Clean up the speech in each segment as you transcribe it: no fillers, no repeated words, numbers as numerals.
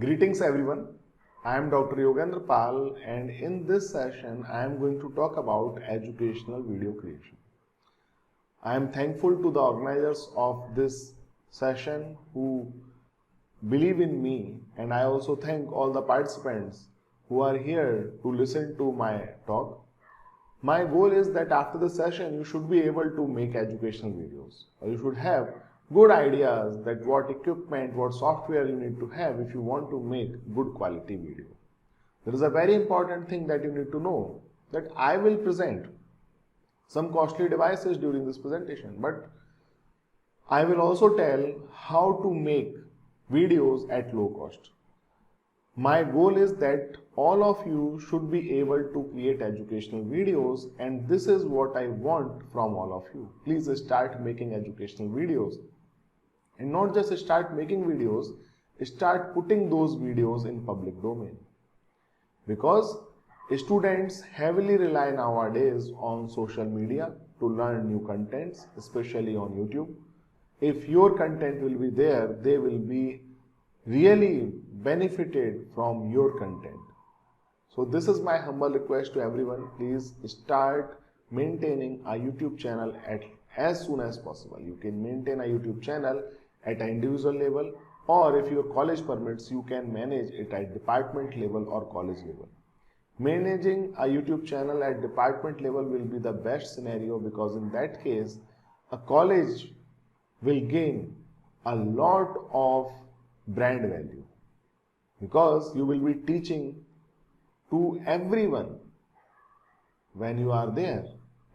Greetings everyone, I am Dr. Yogendra Pal and in this session I am going to talk about educational video creation. I am thankful to the organizers of this session who believe in me, and I also thank all the participants who are here to listen to my talk. My goal is that after the session you should be able to make educational videos, or you should have good ideas that what equipment, what software you need to have if you want to make good quality video. There is a very important thing that you need to know, that I will present some costly devices during this presentation, but I will also tell how to make videos at low cost. My goal is that all of you should be able to create educational videos, and this is what I want from all of you. Please start making educational videos, and not just start making videos, start putting those videos in public domain, because students heavily rely nowadays on social media to learn new contents, especially on YouTube. If your content will be there, they will be really benefited from your content. So this is my humble request to everyone. Please start maintaining a YouTube channel as soon as possible. You can maintain a YouTube channel at an individual level, or if your college permits, you can manage it at department level or college level. Managing a YouTube channel at department level will be the best scenario, because in that case a college will gain a lot of brand value, because you will be teaching to everyone when you are there,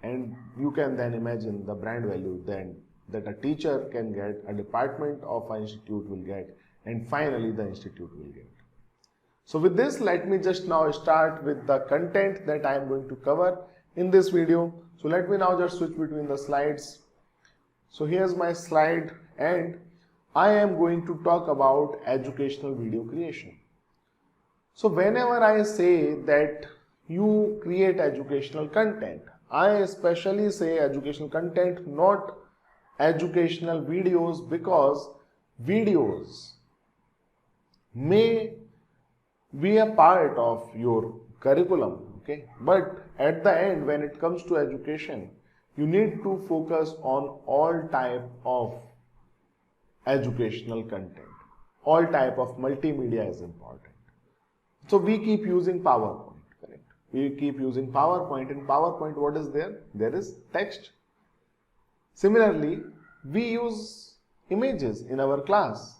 and you can then imagine the brand value then that a teacher can get, a department of an institute will get, and finally the institute will get. So with this, let me just now start with the content that I am going to cover in this video. So let me now just switch between the slides. So here's my slide, and I am going to talk about educational video creation. So whenever I say that you create educational content, I especially say educational content, not educational videos, because videos may be a part of your curriculum, okay? But at the end, when it comes to education, you need to focus on all type of educational content. All type of multimedia is important. So we keep using PowerPoint, correct? We keep using PowerPoint. In PowerPoint, what is there? There is text. Similarly, we use images in our class.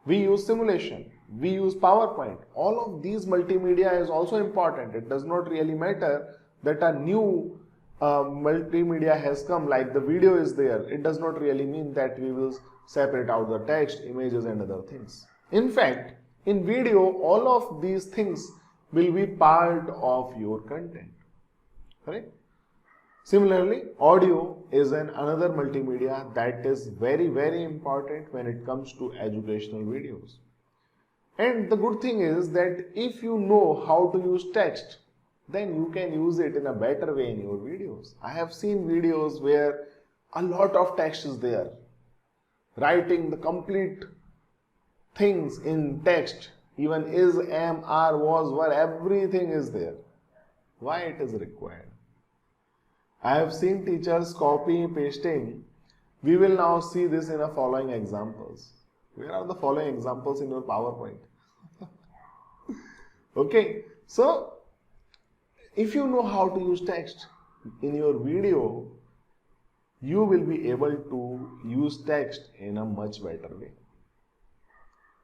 We use simulation. We use PowerPoint. All of these multimedia is also important. It does not really matter that a new multimedia has come, like the video is there. It does not really mean that we will separate out the text, images and other things. In fact, in video, all of these things will be part of your content, correct? Similarly, audio is another multimedia that is very, very important when it comes to educational videos. And the good thing is that if you know how to use text, then you can use it in a better way in your videos. I have seen videos where a lot of text is there. Writing the complete things in text, even is, am, are, was, were, everything is there. Why it is required? I have seen teachers copy pasting. We will now see this in the following examples. Where are the following examples in your PowerPoint? Okay, so if you know how to use text in your video, you will be able to use text in a much better way.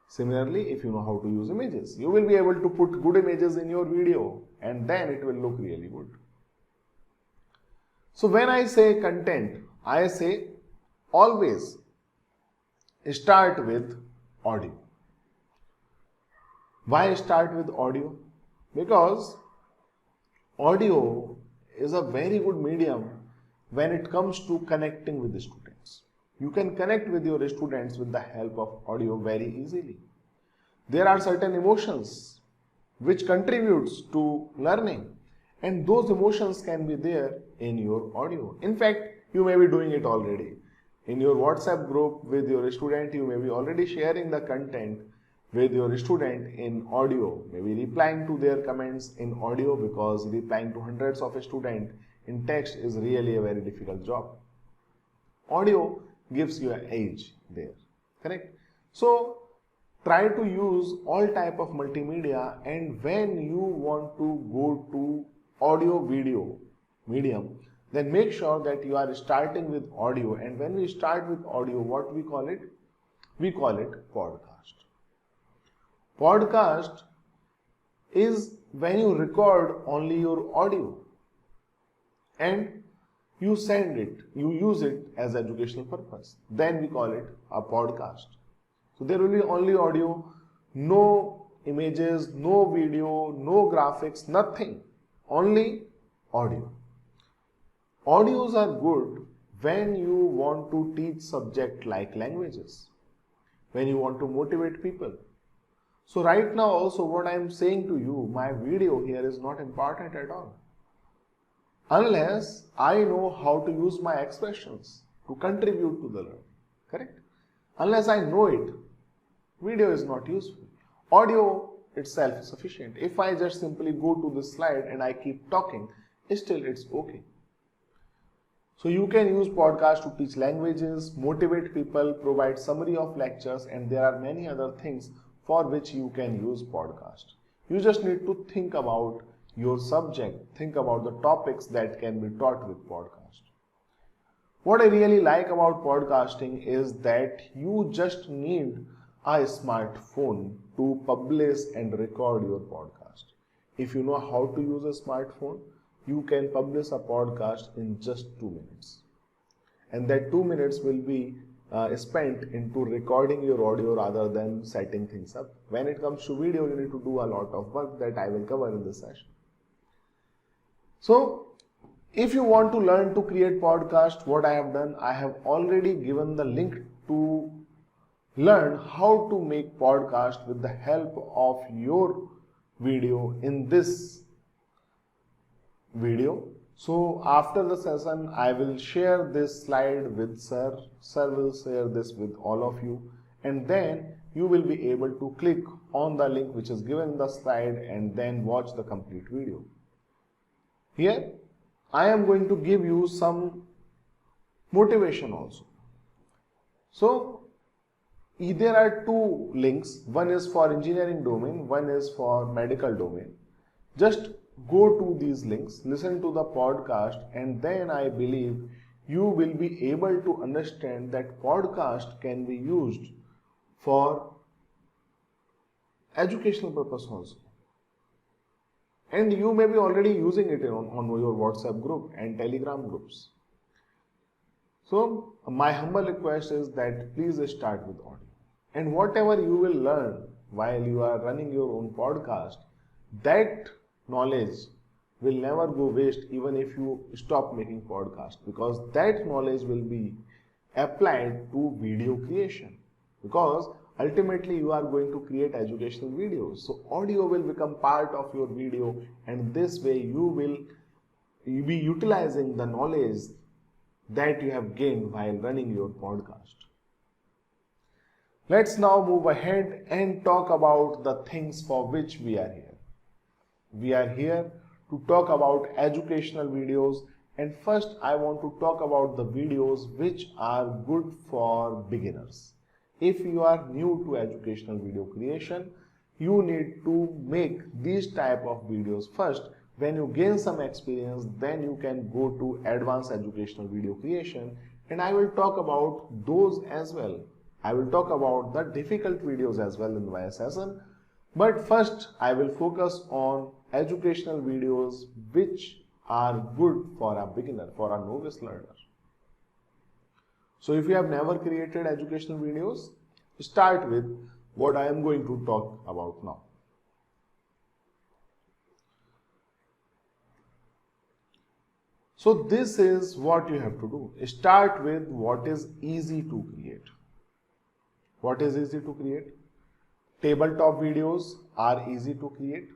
Similarly, if you know how to use images, you will be able to put good images in your video, and then it will look really good. So when I say content, I say always start with audio. Why start with audio? Because audio is a very good medium when it comes to connecting with the students. You can connect with your students with the help of audio very easily. There are certain emotions which contributes to learning, and those emotions can be there in your audio. In fact, you may be doing it already. In your WhatsApp group with your student, you may be already sharing the content with your student in audio, maybe replying to their comments in audio, because replying to hundreds of students in text is really a very difficult job. Audio gives you an edge there, correct? So try to use all type of multimedia, and when you want to go to audio video medium, then make sure that you are starting with audio. And when we start with audio, what we call it? We call it podcast. Podcast is when you record only your audio and you send it, you use it as educational purpose. Then we call it a podcast. So there will be only audio, no images, no video, no graphics, nothing, only audio. Audios are good when you want to teach subject like languages, when you want to motivate people. So right now also what I am saying to you, my video here is not important at all, unless I know how to use my expressions to contribute to the learning, correct? Unless I know it, video is not useful. Audio itself is sufficient. If I just simply go to this slide and I keep talking, still it's okay. So you can use podcast to teach languages, motivate people, provide summary of lectures, and there are many other things for which you can use podcast. You just need to think about your subject, think about the topics that can be taught with podcast. What I really like about podcasting is that you just need a smartphone to publish and record your podcast. If you know how to use a smartphone, you can publish a podcast in just 2 minutes. And that 2 minutes will be spent into recording your audio rather than setting things up. When it comes to video, you need to do a lot of work that I will cover in this session. So, if you want to learn to create podcast, what I have done, I have already given the link to learn how to make podcast with the help of your video in this video. So after the session, I will share this slide with sir. Sir will share this with all of you, and then you will be able to click on the link which is given in the slide and then watch the complete video. Here I am going to give you some motivation also. So there are two links. One is for engineering domain, one is for medical domain. Just go to these links, listen to the podcast, and then I believe you will be able to understand that podcast can be used for educational purpose also. And you may be already using it on your WhatsApp group and Telegram groups. So my humble request is that please start with audio. And whatever you will learn while you are running your own podcast, that knowledge will never go waste even if you stop making podcast, because that knowledge will be applied to video creation, because ultimately you are going to create educational videos. So audio will become part of your video, and this way you will be utilizing the knowledge that you have gained while running your podcast. Let's now move ahead and talk about the things for which we are here. We are here to talk about educational videos, and first I want to talk about the videos which are good for beginners. If you are new to educational video creation, you need to make these type of videos first. When you gain some experience, then you can go to advanced educational video creation, and I will talk about those as well. I will talk about the difficult videos as well in my session, but first I will focus on educational videos which are good for a beginner, for a novice learner. So if you have never created educational videos, start with what I am going to talk about now. So this is what you have to do. Start with what is easy to create. What is easy to create? Tabletop videos are easy to create.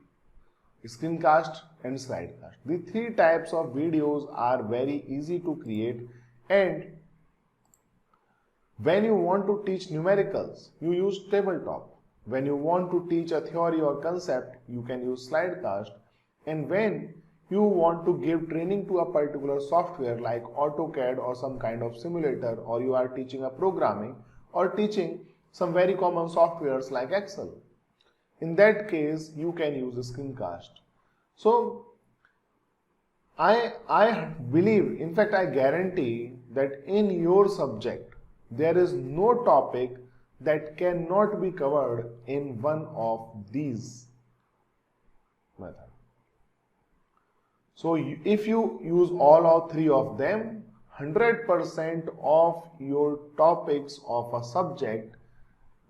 Screencast and slidecast. The three types of videos are very easy to create, and when you want to teach numericals, you use tabletop. When you want to teach a theory or concept, you can use slidecast. And when you want to give training to a particular software like AutoCAD or some kind of simulator, or you are teaching a programming or teaching some very common softwares like Excel, in that case you can use a screencast. So I believe, in fact I guarantee, that in your subject there is no topic that cannot be covered in one of these methods. So if you use all or three of them, 100% of your topics of a subject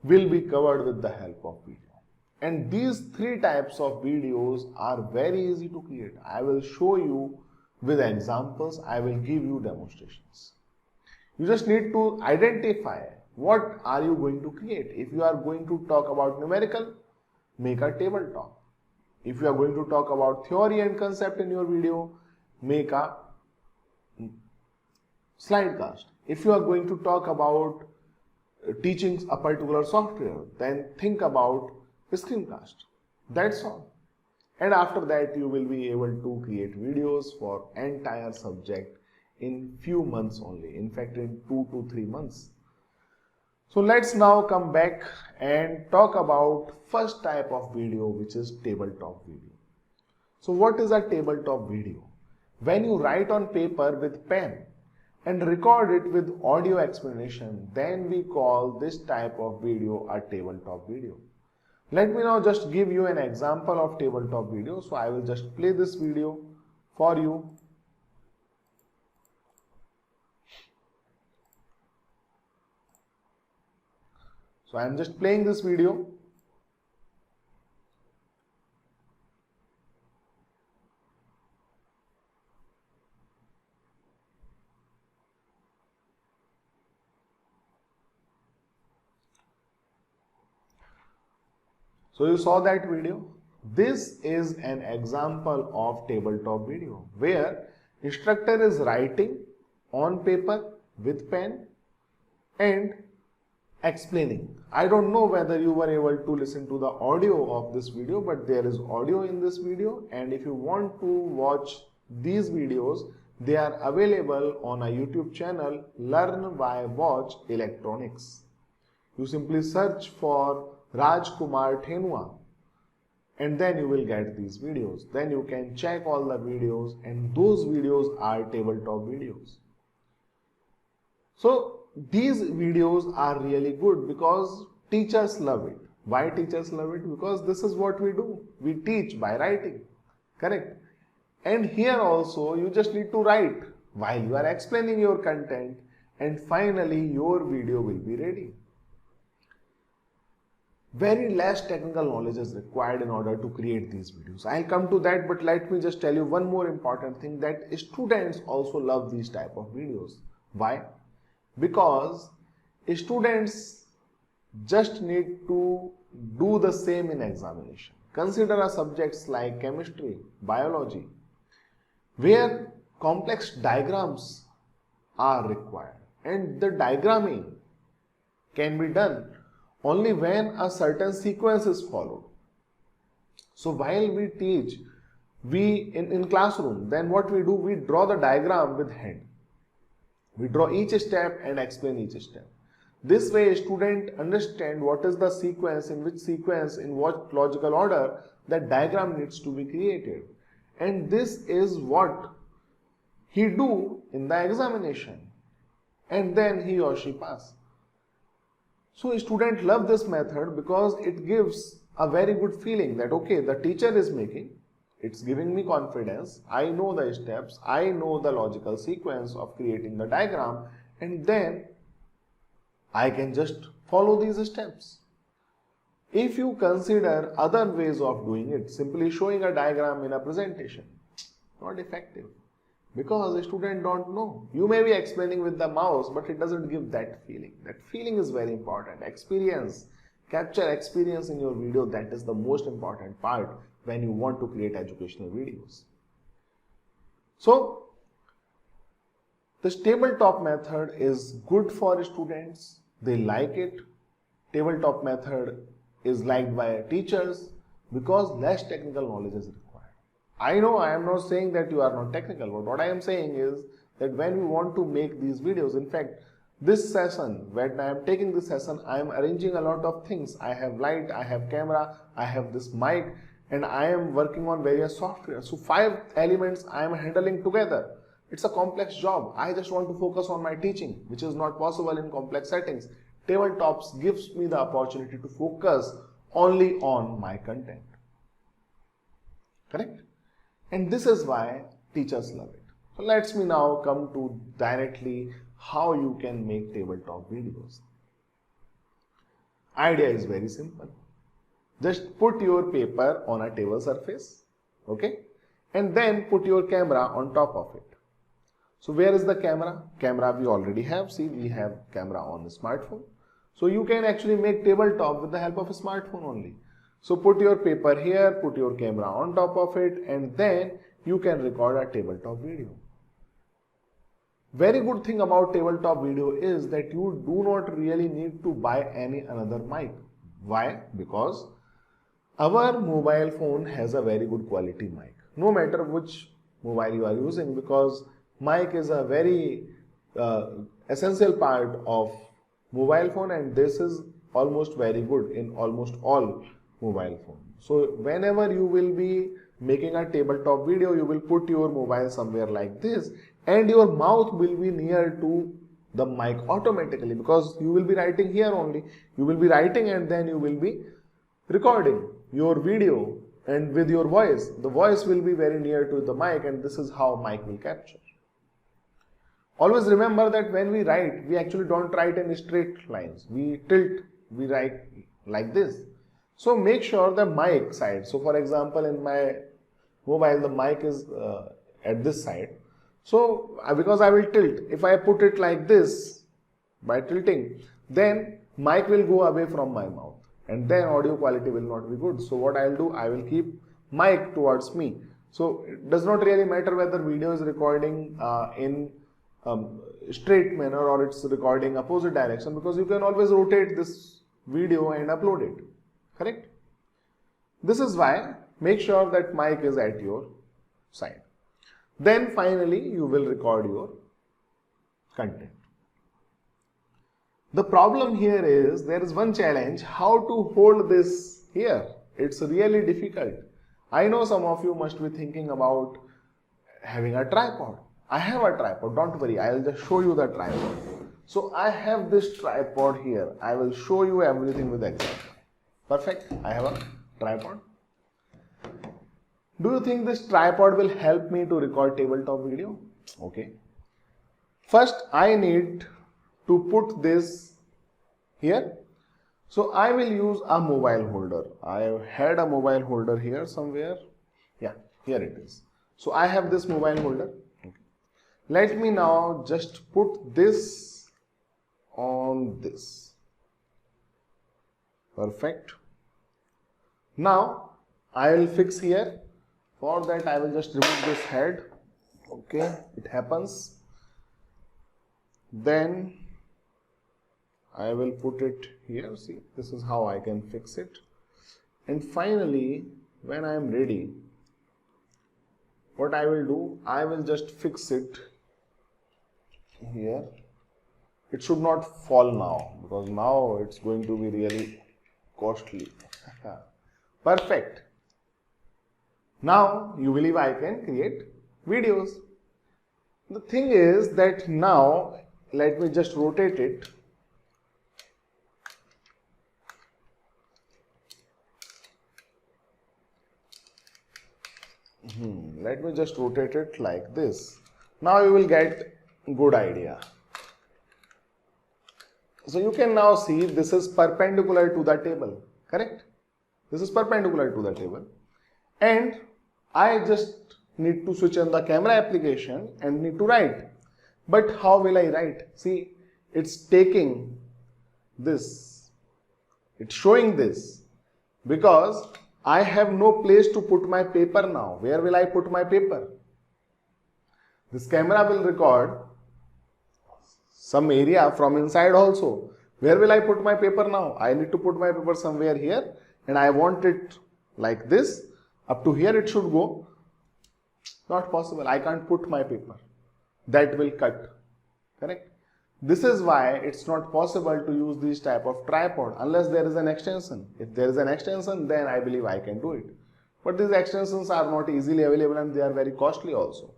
will be covered with the help of video. And these three types of videos are very easy to create. I will show you with examples, I will give you demonstrations. You just need to identify what are you going to create. If you are going to talk about numerical, make a tabletop. If you are going to talk about theory and concept in your video, make a slidecast. If you are going to talk about teaching a particular software, then think about a screencast. That's all. And after that, you will be able to create videos for entire subject in few months only. In fact, in 2 to 3 months. So let's now come back and talk about first type of video, which is tabletop video. So what is a tabletop video? When you write on paper with pen and record it with audio explanation, then we call this type of video a tabletop video. Let me now just give you an example of tabletop video. So I will just play this video for you. So I am just playing this video. So you saw that video. This is an example of tabletop video where instructor is writing on paper with pen and explaining. I don't know whether you were able to listen to the audio of this video, but there is audio in this video, and if you want to watch these videos, they are available on a YouTube channel, Learn by Watch Electronics. You simply search for Rajkumar Thenua and then you will get these videos. Then you can check all the videos, and those videos are tabletop videos. So these videos are really good because teachers love it. Why teachers love it? Because this is what we do. We teach by writing. Correct? And here also you just need to write while you are explaining your content, and finally your video will be ready. Very less technical knowledge is required in order to create these videos. I'll come to that, but let me just tell you one more important thing, that students also love these type of videos. Why? Because students just need to do the same in examination. Consider a subjects like chemistry, biology, where complex diagrams are required, and the diagramming can be done only when a certain sequence is followed. So while we teach, in classroom, then what we do, we draw the diagram with hand. We draw each step and explain each step. This way, a student understand what is the sequence, in which sequence, in what logical order that diagram needs to be created. And this is what he do in the examination. And then he or she pass. So students love this method because it gives a very good feeling that, okay, the teacher is making, it's giving me confidence, I know the steps, I know the logical sequence of creating the diagram, and then I can just follow these steps. If you consider other ways of doing it, simply showing a diagram in a presentation, not effective. Because the student don't know. You may be explaining with the mouse, but it doesn't give that feeling. That feeling is very important. Experience, capture experience in your video. That is the most important part when you want to create educational videos. So, this tabletop method is good for students. They like it. Tabletop method is liked by teachers because less technical knowledge is required. I know I am not saying that you are not technical, but what I am saying is that when we want to make these videos, in fact, this session, when I am taking this session, I am arranging a lot of things. I have light, I have camera, I have this mic, and I am working on various software. So 5 elements I am handling together. It's a complex job. I just want to focus on my teaching, which is not possible in complex settings. Tabletops gives me the opportunity to focus only on my content. Correct? And this is why teachers love it. So let's me now come to directly how you can make tabletop videos. Idea is very simple. Just put your paper on a table surface, okay? And then put your camera on top of it. So where is the camera? Camera we already have. See, we have camera on the smartphone. So you can actually make tabletop with the help of a smartphone only. So put your paper here, put your camera on top of it, and then you can record a tabletop video. Very good thing about tabletop video is that you do not really need to buy any another mic. Why? Because our mobile phone has a very good quality mic. No matter which mobile you are using, because mic is a very essential part of mobile phone, and this is almost very good in almost all mobile phone. So whenever you will be making a tabletop video, you will put your mobile somewhere like this, and your mouth will be near to the mic automatically, because you will be writing here only. You will be writing and then you will be recording your video, and with your voice, the voice will be very near to the mic, and this is how mic will capture. Always remember that when we write, we actually don't write in straight lines. We tilt, we write like this. So make sure the mic side. So for example, in my mobile, the mic is at this side. So because I will tilt, if I put it like this by tilting, then mic will go away from my mouth, and then audio quality will not be good. So what I'll do, I will keep mic towards me. So it does not really matter whether video is recording in straight manner or it's recording opposite direction, because you can always rotate this video and upload it. Correct? This is why make sure that mic is at your side. Then finally you will record your content. The problem here is there is one challenge, how to hold this here. It's really difficult. I know some of you must be thinking about having a tripod. I have a tripod, don't worry, I will just show you the tripod. So I have this tripod here. I will show you everything with example. Perfect, I have a tripod. Do you think this tripod will help me to record tabletop video? Okay. First, I need to put this here. So I will use a mobile holder. I had a mobile holder here somewhere. Yeah, here it is. So I have this mobile holder. Okay. Let me now just put this on this. Perfect. Now I will fix here. For that I will just remove this head. Okay, it happens. Then I will put it here. See, this is how I can fix it. And finally, when I am ready, what I will do, I will just fix it here. It should not fall now, because now it's going to be really costly. Perfect. Now you believe I can create videos. The thing is that now let me just rotate it. Let me just rotate it like this. Now you will get good idea. So you can now see this is perpendicular to the table, correct? This is perpendicular to the table, and I just need to switch on the camera application and need to write. But how will I write? See, it's taking this, it's showing this, because I have no place to put my paper now. Where will I put my paper? This camera will record some area from inside also, Where will I put my paper now? I need to put my paper somewhere here, and I want it like this. Up to here it should go. Not possible. I can't put my paper. That will cut. Correct? This is why it's not possible to use this type of tripod unless there is an extension. If there is an extension, then I believe I can do it. But these extensions are not easily available and they are very costly also.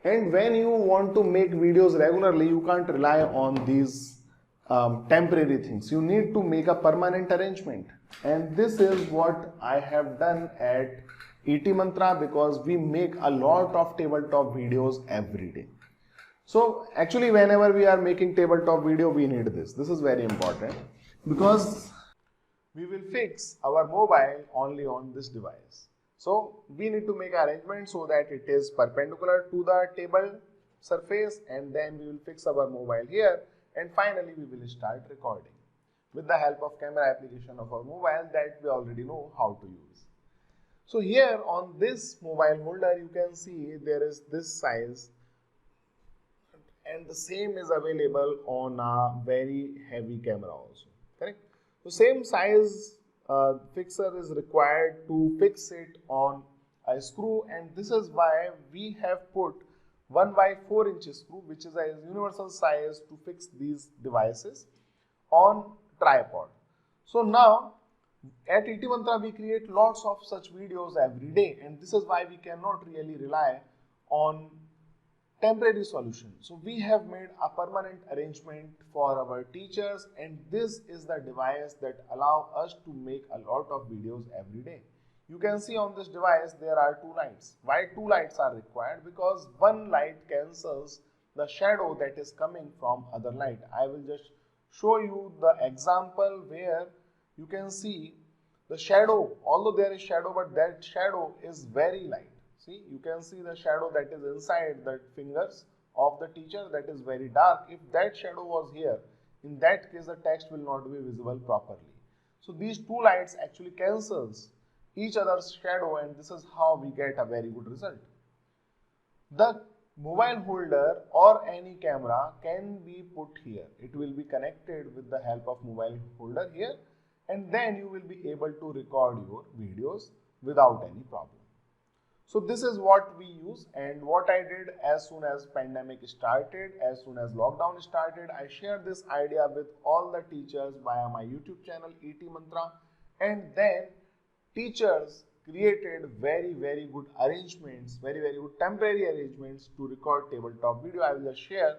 And when you want to make videos regularly, you can't rely on these temporary things. You need to make a permanent arrangement. And this is what I have done at ET Mantra, because we make a lot of tabletop videos every day. So actually whenever we are making tabletop video, we need this. This is very important because we will fix our mobile only on this device. So we need to make arrangement so that it is perpendicular to the table surface, and then we will fix our mobile here, and finally we will start recording with the help of camera application of our mobile that we already know how to use. So here on this mobile holder you can see there is this size, and the same is available on a very heavy camera also. Correct? So same size fixer is required to fix it on a screw, and this is why we have put 1 by 4 inches screw, which is a universal size to fix these devices on tripod. So now at ET Mantra we create lots of such videos every day, and this is why we cannot really rely on temporary solution. So we have made a permanent arrangement for our teachers, and this is the device that allow us to make a lot of videos every day. You can see on this device there are 2 lights. Why 2 lights are required? Because one light cancels the shadow that is coming from other light. I will just show you the example where you can see the shadow, although there is shadow, but that shadow is very light. See, you can see the shadow that is inside the fingers of the teacher, that is very dark. If that shadow was here, in that case the text will not be visible properly. So these 2 lights actually cancels each other's shadow, and this is how we get a very good result. The mobile holder or any camera can be put here. It will be connected with the help of mobile holder here, and then you will be able to record your videos without any problem. So this is what we use, and what I did as soon as pandemic started, as soon as lockdown started, I shared this idea with all the teachers via my YouTube channel ET Mantra, and then teachers created very good arrangements, very good temporary arrangements to record tabletop video. I will just share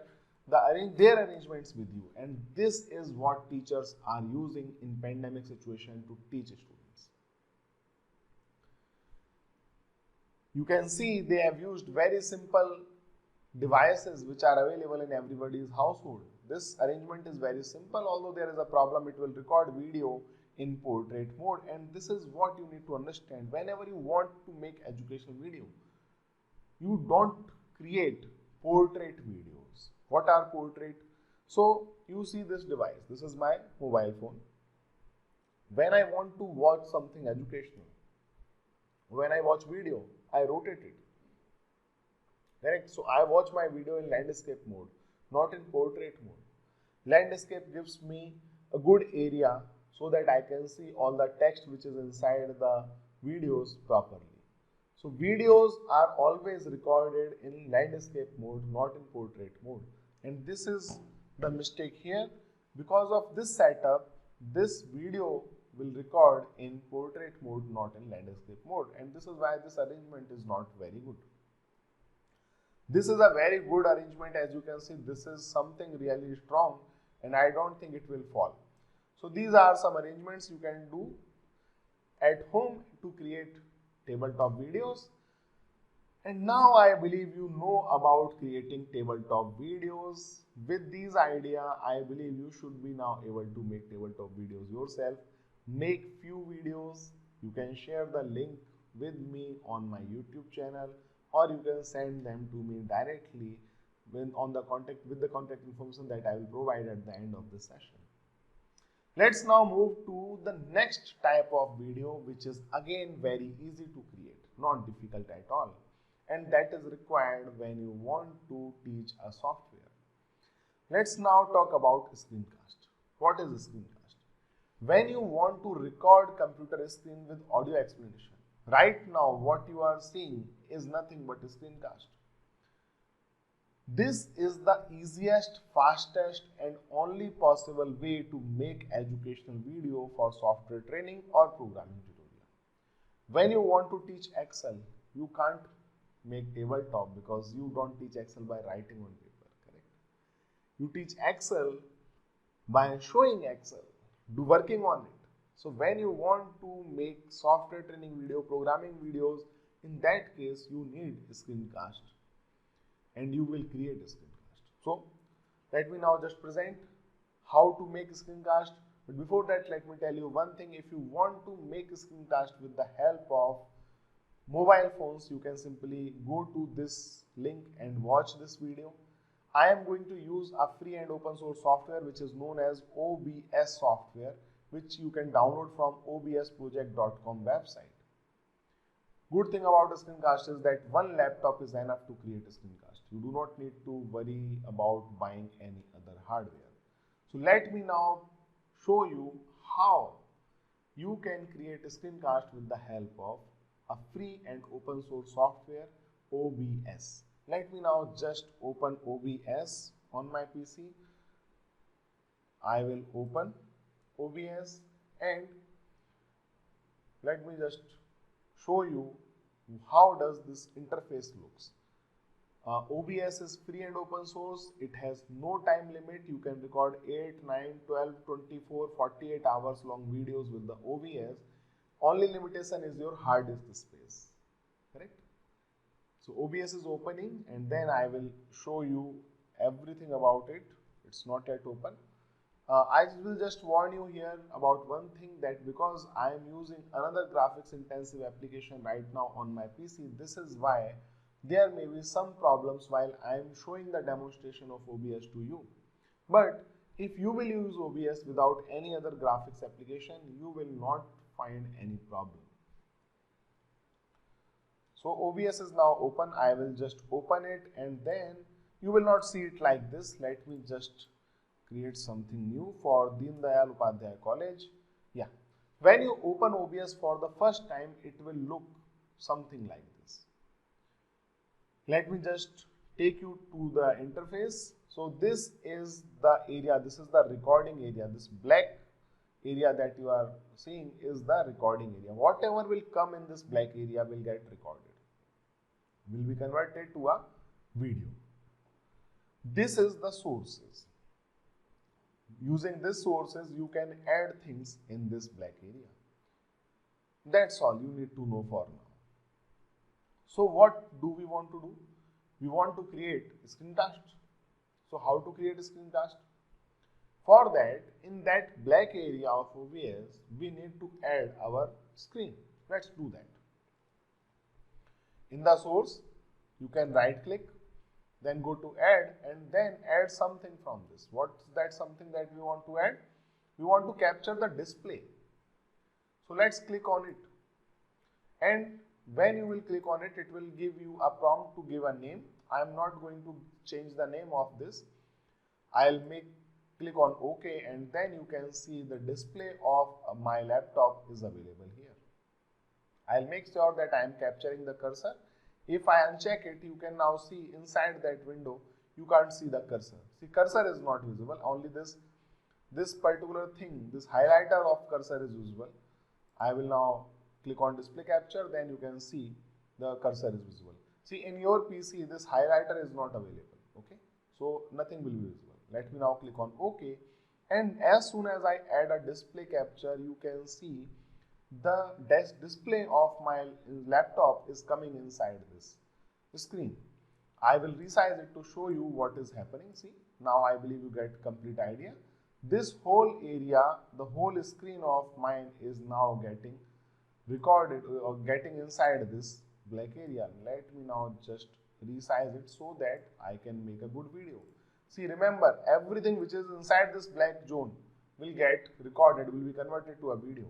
their arrangements with you, and this is what teachers are using in pandemic situation to teach students. You can see they have used very simple devices which are available in everybody's household. This arrangement is very simple, although there is a problem, it will record video in portrait mode, and this is what you need to understand. Whenever you want to make educational video, you don't create portrait videos. What are portrait? So you see this device, this is my mobile phone. When I want to watch something educational, when I watch video, I rotate it. Correct? So I watch my video in landscape mode, not in portrait mode. Landscape gives me a good area so that I can see all the text which is inside the videos properly. So videos are always recorded in landscape mode, not in portrait mode. And this is the mistake here. Because of this setup, this video will record in portrait mode, not in landscape mode, and this is why this arrangement is not very good. This is a very good arrangement. As you can see, this is something really strong, and I don't think it will fall. So these are some arrangements you can do at home to create tabletop videos. And now I believe you know about creating tabletop videos. With these ideas, I believe you should be now able to make tabletop videos yourself. Make few videos. You can share the link with me on my YouTube channel, or you can send them to me directly with the contact information that I will provide at the end of the session. Let's now move to the next type of video, which is again very easy to create, not difficult at all, and that is required when you want to teach a software. Let's now talk about screencast. What is a screencast? When you want to record computer screen with audio explanation. Right now what you are seeing is nothing but a screencast. This is the easiest, fastest and only possible way to make educational video for software training or programming tutorial. When you want to teach Excel, you can't make tabletop because you don't teach Excel by writing on paper, correct? You teach Excel by showing Excel, working on it. So when you want to make software training video, programming videos, in that case you need a screencast and you will create a screencast. So let me now just present how to make a screencast. But before that, let me tell you one thing. If you want to make a screencast with the help of mobile phones, you can simply go to this link and watch this video. I am going to use a free and open source software which is known as OBS software, which you can download from obsproject.com website. Good thing about a screencast is that one laptop is enough to create a screencast. You do not need to worry about buying any other hardware. So let me now show you how you can create a screencast with the help of a free and open source software, OBS. Let me now just open OBS on my PC. I will open OBS and let me just show you how does this interface looks. OBS is free and open source. It has no time limit. You can record 8, 9, 12, 24, 48 hours long videos with the OBS. Only limitation is your hard disk space, correct? So OBS is opening and then I will show you everything about it. It's not yet open. I will just warn you here about one thing, that because I am using another graphics intensive application right now on my PC, this is why there may be some problems while I am showing the demonstration of OBS to you. But if you will use OBS without any other graphics application, you will not find any problem. So OBS is now open. I will just open it and then you will not see it like this. Let me just create something new for Deen Dayal Upadhyay College. Yeah. When you open OBS for the first time, it will look something like this. Let me just take you to the interface. So this is the area, this is the recording area. This black area that you are seeing is the recording area. Whatever will come in this black area will get recorded, will be converted to a video. This is the sources. Using these sources, you can add things in this black area. That's all you need to know for now. So what do we want to do? We want to create a screencast. So how to create a screencast? For that, in that black area of OBS, we need to add our screen. Let's do that. In the source, you can right click, then go to add and then add something from this. What's that something that we want to add? We want to capture the display. So let's click on it. And when you will click on it, it will give you a prompt to give a name. I am not going to change the name of this. I'll click on OK and then you can see the display of my laptop is available here. I'll make sure that I am capturing the cursor. If I uncheck it, you can now see inside that window, you can't see the cursor. See, cursor is not visible, only this particular thing, this highlighter of cursor is visible. I will now click on display capture, then you can see the cursor is visible. See, in your PC, this highlighter is not available, okay? So nothing will be visible. Let me now click on OK. And as soon as I add a display capture, you can see the display of my laptop is coming inside this screen. I will resize it to show you what is happening. See, now I believe you get complete idea. This whole area, the whole screen of mine is now getting recorded or getting inside this black area. Let me now just resize it so that I can make a good video. See, remember, everything which is inside this black zone will get recorded, will be converted to a video.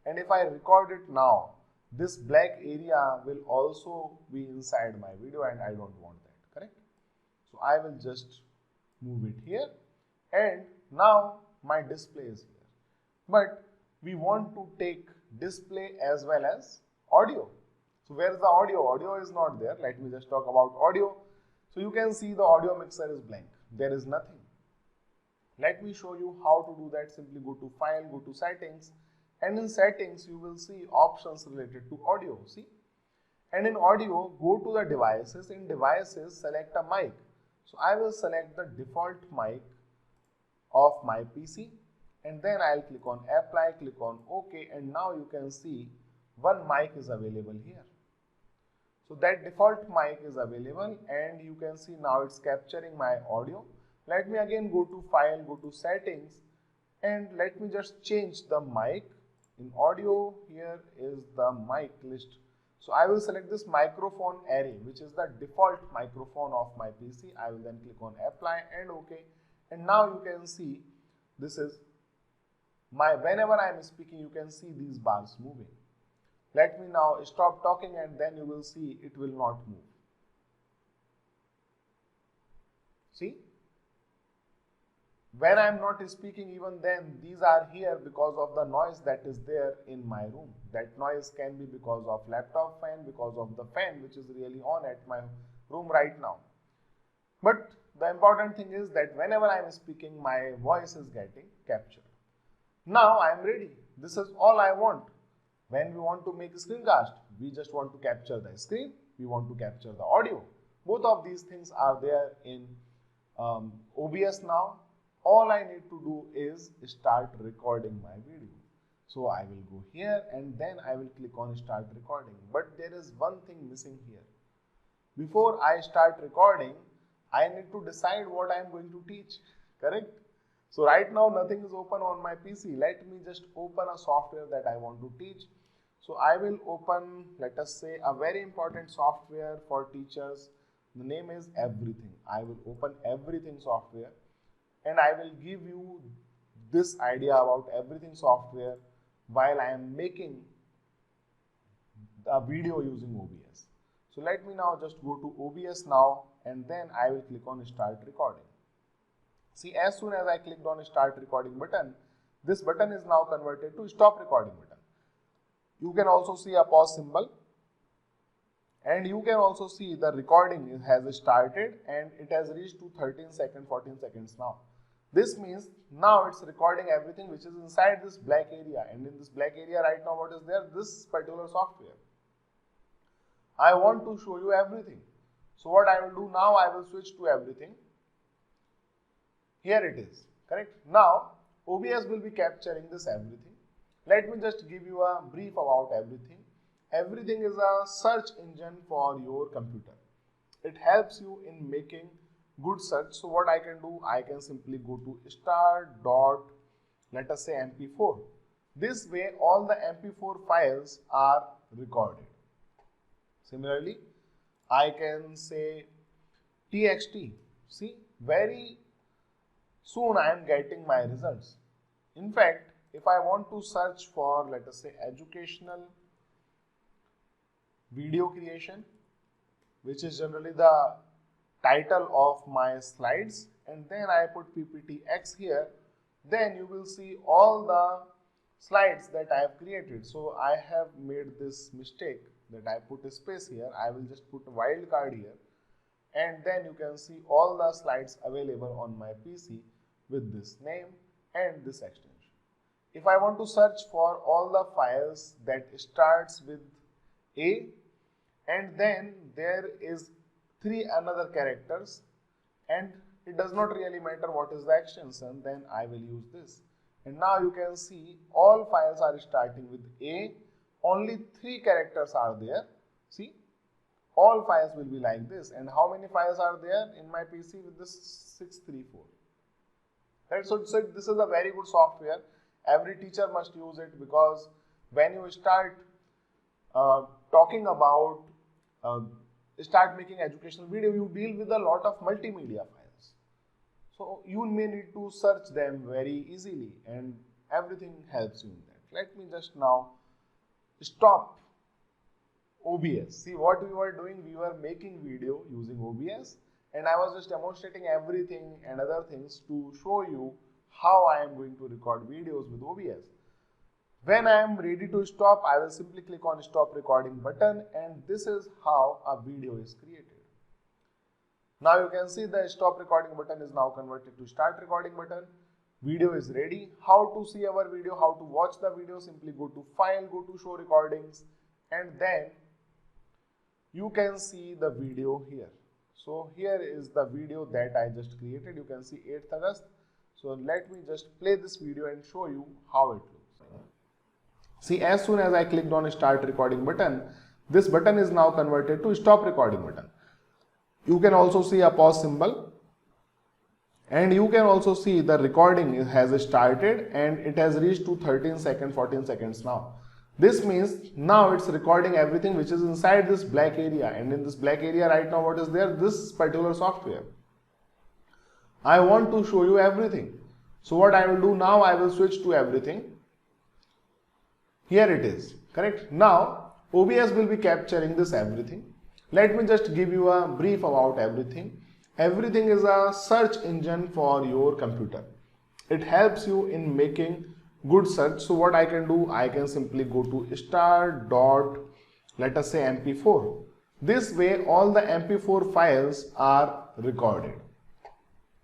And if I record it now, this black area will also be inside my video and I don't want that, correct? So I will just move it here and now my display is here. But we want to take display as well as audio. So where is the audio? Audio is not there. Let me just talk about audio. So you can see the audio mixer is blank. There is nothing. Let me show you how to do that. Simply go to File, go to Settings, and in Settings you will see options related to audio. See? And in audio, go to the devices. In devices, select a mic. So I will select the default mic of my PC, and then I'll click on Apply, click on OK, and now you can see one mic is available here. So that default mic is available, and you can see now it's capturing my audio. Let me again go to File, go to Settings, and let me just change the mic. In audio, here is the mic list. So I will select this microphone array, which is the default microphone of my PC. I will then click on Apply and OK. And now you can see this is my, whenever I am speaking, you can see these bars moving. Let me now stop talking, and then you will see it will not move. See? When I am not speaking, even then these are here because of the noise that is there in my room. That noise can be because of laptop fan, because of the fan which is really on at my room right now. But the important thing is that whenever I am speaking, my voice is getting captured. Now I am ready. This is all I want. When we want to make a screencast, we just want to capture the screen, we want to capture the audio. Both of these things are there in OBS now. All I need to do is start recording my video. So I will go here and then I will click on start recording. But there is one thing missing here. Before I start recording, I need to decide what I am going to teach, correct? So right now nothing is open on my PC. Let me just open a software that I want to teach. So I will open, let us say, a very important software for teachers. The name is Everything. I will open Everything software. And I will give you this idea about Everything software while I am making a video using OBS. So let me now just go to OBS now, and then I will click on start recording. See, as soon as I clicked on start recording button, this button is now converted to stop recording button. You can also see a pause symbol, and you can also see the recording has started and it has reached to 13 seconds, 14 seconds now. This means now it's recording everything which is inside this black area, and in this black area right now what is there? This particular software. I want to show you everything. So what I will do now, I will switch to Everything. Here it is, correct? Now OBS will be capturing this everything. Let me just give you a brief about Everything. Everything is a search engine for your computer. It helps you in making good search. So what I can do, I can simply go to let us say MP4. This way all the MP4 files are recorded. Similarly, I can say TXT. See, very soon I am getting my results. In fact, if I want to search for, let us say, educational video creation, which is generally the title of my slides, and then I put PPTX here, then you will see all the slides that I have created. So I have made this mistake that I put a space here. I will just put a wildcard here, and then you can see all the slides available on my PC with this name and this extension. If I want to search for all the files that starts with A, and then there is 3 another characters, and it does not really matter what is the extension, then I will use this. And now you can see all files are starting with A, only 3 characters are there. See, all files will be like this. And how many files are there in my PC with this 634? Right? So this is a very good software. Every teacher must use it, because when you start talking about start making educational video, you deal with a lot of multimedia files. So you may need to search them very easily, and Everything helps you in that. Let me just now stop OBS. See what we were doing, we were making video using OBS, and I was just demonstrating Everything and other things to show you how I am going to record videos with OBS. When I am ready to stop, I will simply click on stop recording button, and this is how a video is created. Now you can see the stop recording button is now converted to start recording button. Video is ready. How to see our video, how to watch the video, simply go to file, go to show recordings, and then you can see the video here. So here is the video that I just created. You can see 8th August. So let me just play this video and show you how it looks. See, as soon as I clicked on start recording button, this button is now converted to stop recording button. You can also see a pause symbol, and you can also see the recording has started and it has reached to 13 seconds, 14 seconds now. This means now it's recording everything which is inside this black area, and in this black area right now what is there? This particular software. I want to show you everything. So what I will do now, I will switch to everything. Here it is, correct? Now OBS will be capturing this everything. Let me just give you a brief about everything. Everything is a search engine for your computer. It helps you in making good search. So what I can do, I can simply go to let us say mp4. This way all the mp4 files are recorded.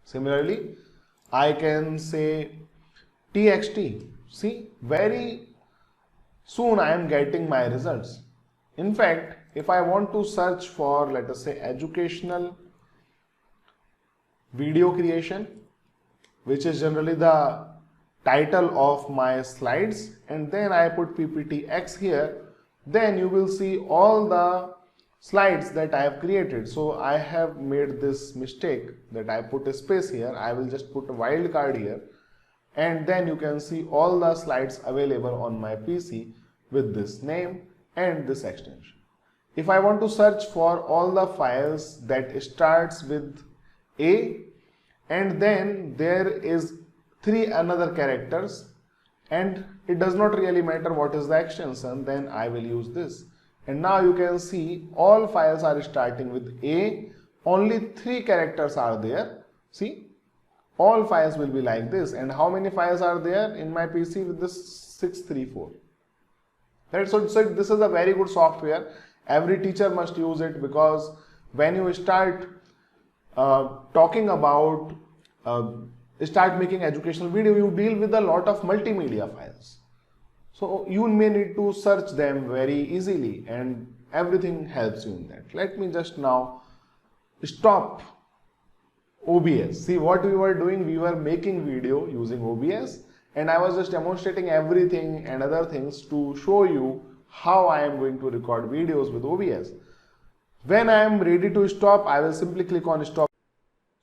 Similarly, I can say txt. See, very soon I am getting my results. In fact, if I want to search for, let us say, educational video creation, which is generally the title of my slides, and then I put pptx here, then you will see all the slides that I have created. So I have made this mistake that I put a space here. I will just put a wildcard here, and then you can see all the slides available on my PC with this name and this extension. If I want to search for all the files that starts with A and then there is 3 another characters, and it does not really matter what is the extension, then I will use this. And now you can see all files are starting with A, only 3 characters are there. See, all files will be like this. And how many files are there in my PC with this? 634. Right? So this is a very good software. Every teacher must use it, because when you start talking about start making educational video, you deal with a lot of multimedia files. So you may need to search them very easily, and everything helps you in that. Let me just now stop OBS. See what we were doing, we were making video using OBS, and I was just demonstrating everything and other things to show you how I am going to record videos with OBS. When I am ready to stop, I will simply click on stop.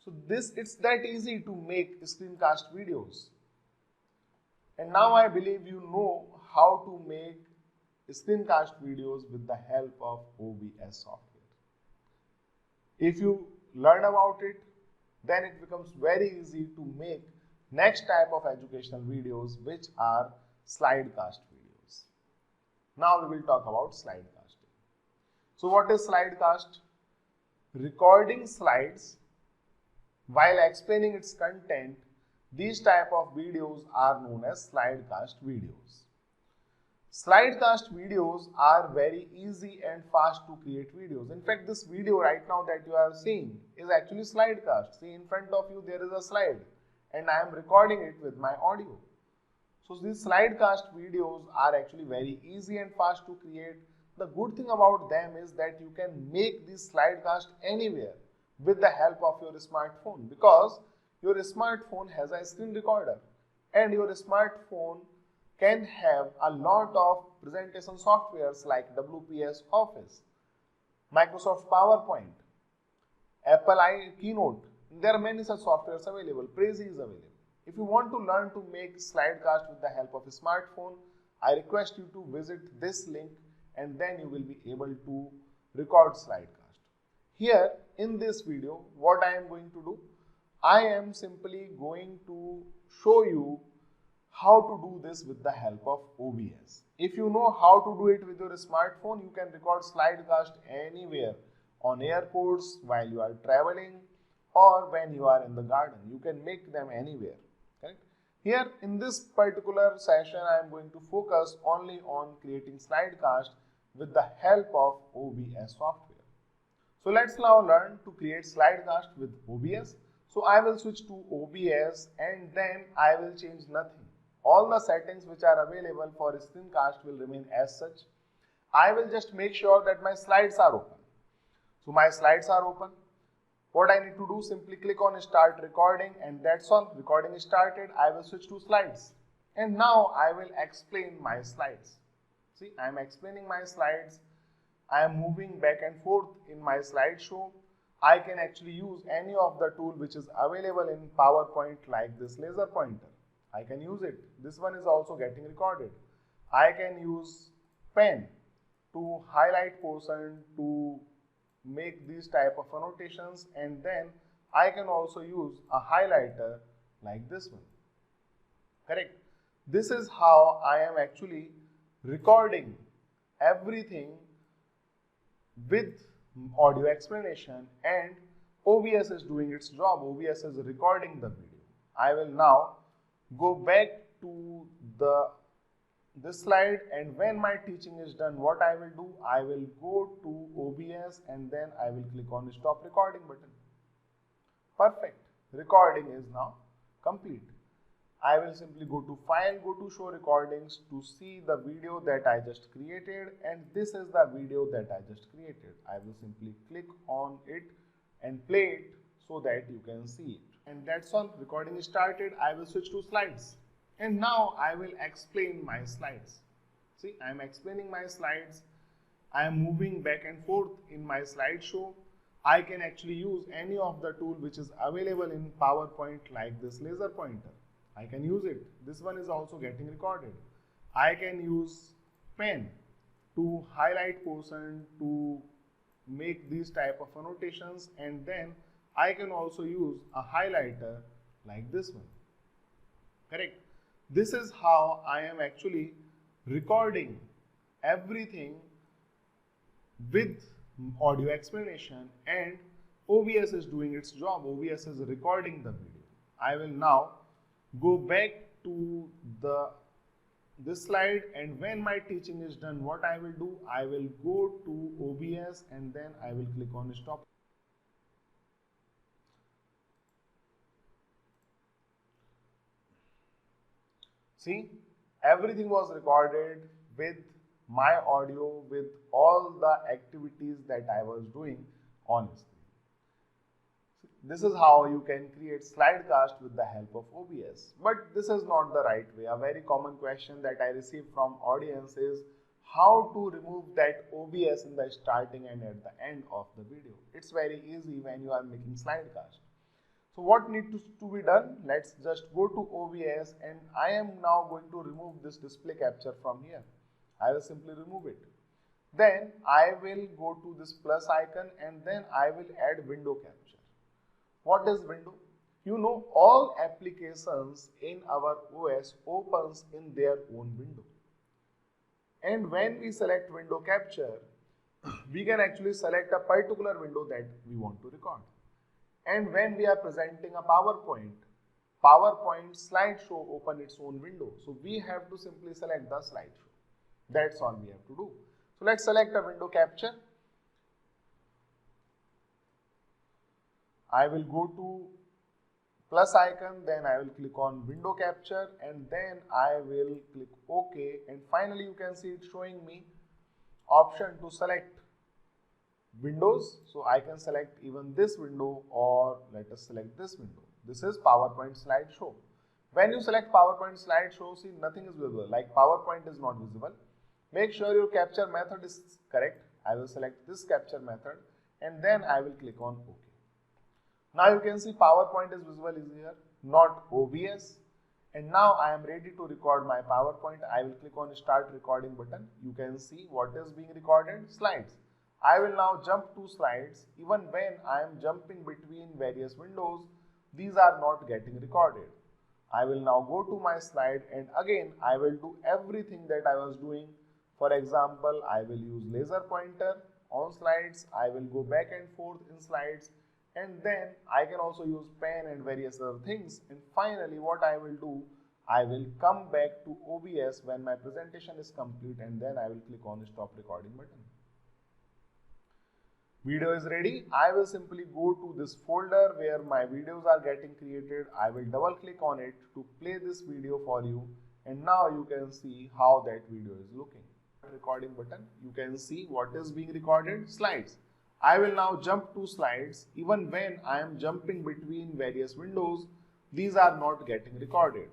So it's that easy to make screencast videos. And now I believe you know how to make screencast videos with the help of OBS software. If you learn about it, then it becomes very easy to make next type of educational videos, which are slidecast videos. Now we will talk about slidecasting. So what is slidecast? Recording slides while explaining its content. These type of videos are known as slidecast videos. Slidecast videos are very easy and fast to create videos. In fact, this video right now that you are seeing is actually slidecast. See, in front of you there is a slide, and I am recording it with my audio. So these slidecast videos are actually very easy and fast to create. The good thing about them is that you can make this slidecast anywhere with the help of your smartphone, because your smartphone has a screen recorder, and your smartphone can have a lot of presentation softwares like WPS Office, Microsoft PowerPoint, Apple Keynote. There are many such softwares available. Prezi is available. If you want to learn to make slidecast with the help of a smartphone, I request you to visit this link, and then you will be able to record slidecast. Here in this video, what I am going to do, I am simply going to show you how to do this with the help of OBS. If you know how to do it with your smartphone, you can record slidecast anywhere, on airports, while you are traveling, or when you are in the garden. You can make them anywhere. Correct? Here in this particular session, I am going to focus only on creating slidecast with the help of OBS software. So let's now learn to create slidecast with OBS. So I will switch to OBS and then I will change nothing. All the settings which are available for screencast will remain as such. I will just make sure that my slides are open. So my slides are open. What I need to do, simply click on start recording and that's all. Recording is started. I will switch to slides. And now I will explain my slides. See, I am explaining my slides. I am moving back and forth in my slideshow. I can actually use any of the tool which is available in PowerPoint like this laser pointer. I can use it. This one is also getting recorded. I can use pen to highlight portion, to make these type of annotations, and then I can also use a highlighter like this one. Correct? This is how I am actually recording everything with audio explanation, and OBS is doing its job. OBS is recording the video. I will now go back to this slide, and when my teaching is done, what I will do, I will go to OBS and then I will click on the stop recording button. Perfect. Recording is now complete. I will simply go to file, go to show recordings to see the video that I just created, and this is the video that I just created. I will simply click on it and play it so that you can see it. And that's all. Recording is started. I will switch to slides. And now I will explain my slides. See, I am explaining my slides. I am moving back and forth in my slideshow. I can actually use any of the tool which is available in PowerPoint like this laser pointer. I can use it. This one is also getting recorded. I can use pen to highlight portion, to make these type of annotations, and then I can also use a highlighter like this one. Correct? This is how I am actually recording everything with audio explanation, and OBS is doing its job. OBS is recording the video. I will now go back to this slide, and when my teaching is done, what I will do, I will go to OBS and then I will click on stop. See, everything was recorded with my audio, with all the activities that I was doing on screen. This is how you can create slidecast with the help of OBS. But this is not the right way. A very common question that I receive from audience is how to remove that OBS in the starting and at the end of the video. It's very easy when you are making slidecast. So what needs to be done? Let's just go to OBS, and I am now going to remove this display capture from here. I will simply remove it. Then I will go to this plus icon and then I will add window capture. What is window? You know, all applications in our OS opens in their own window. And when we select window capture, we can actually select a particular window that we want to record. And when we are presenting a PowerPoint slideshow open its own window. So we have to simply select the slideshow. That's all we have to do. So let's select a window capture. I will go to plus icon, then I will click on window capture, and then I will click OK, and finally you can see it showing me option to select windows. So I can select even this window, or let us select this window. This is PowerPoint slideshow. When you select PowerPoint slideshow, see, nothing is visible, like PowerPoint is not visible. Make sure your capture method is correct. I will select this capture method and then I will click on OK. Now you can see PowerPoint is visible here, not OBS. And now I am ready to record my PowerPoint. I will click on start recording button. You can see what is being recorded, slides. I will now jump to slides. Even when I am jumping between various windows, these are not getting recorded. I will now go to my slide and again I will do everything that I was doing. For example, I will use laser pointer on slides. I will go back and forth in slides, and then I can also use pen and various other things. And finally what I will do, I will come back to OBS when my presentation is complete, and then I will click on the stop recording button. Video is ready. I will simply go to this folder where my videos are getting created. I will double click on it to play this video for you, and now you can see how that video is looking. Recording button, you can see what is being recorded, slides. I will now jump to slides. Even when I am jumping between various windows, these are not getting recorded.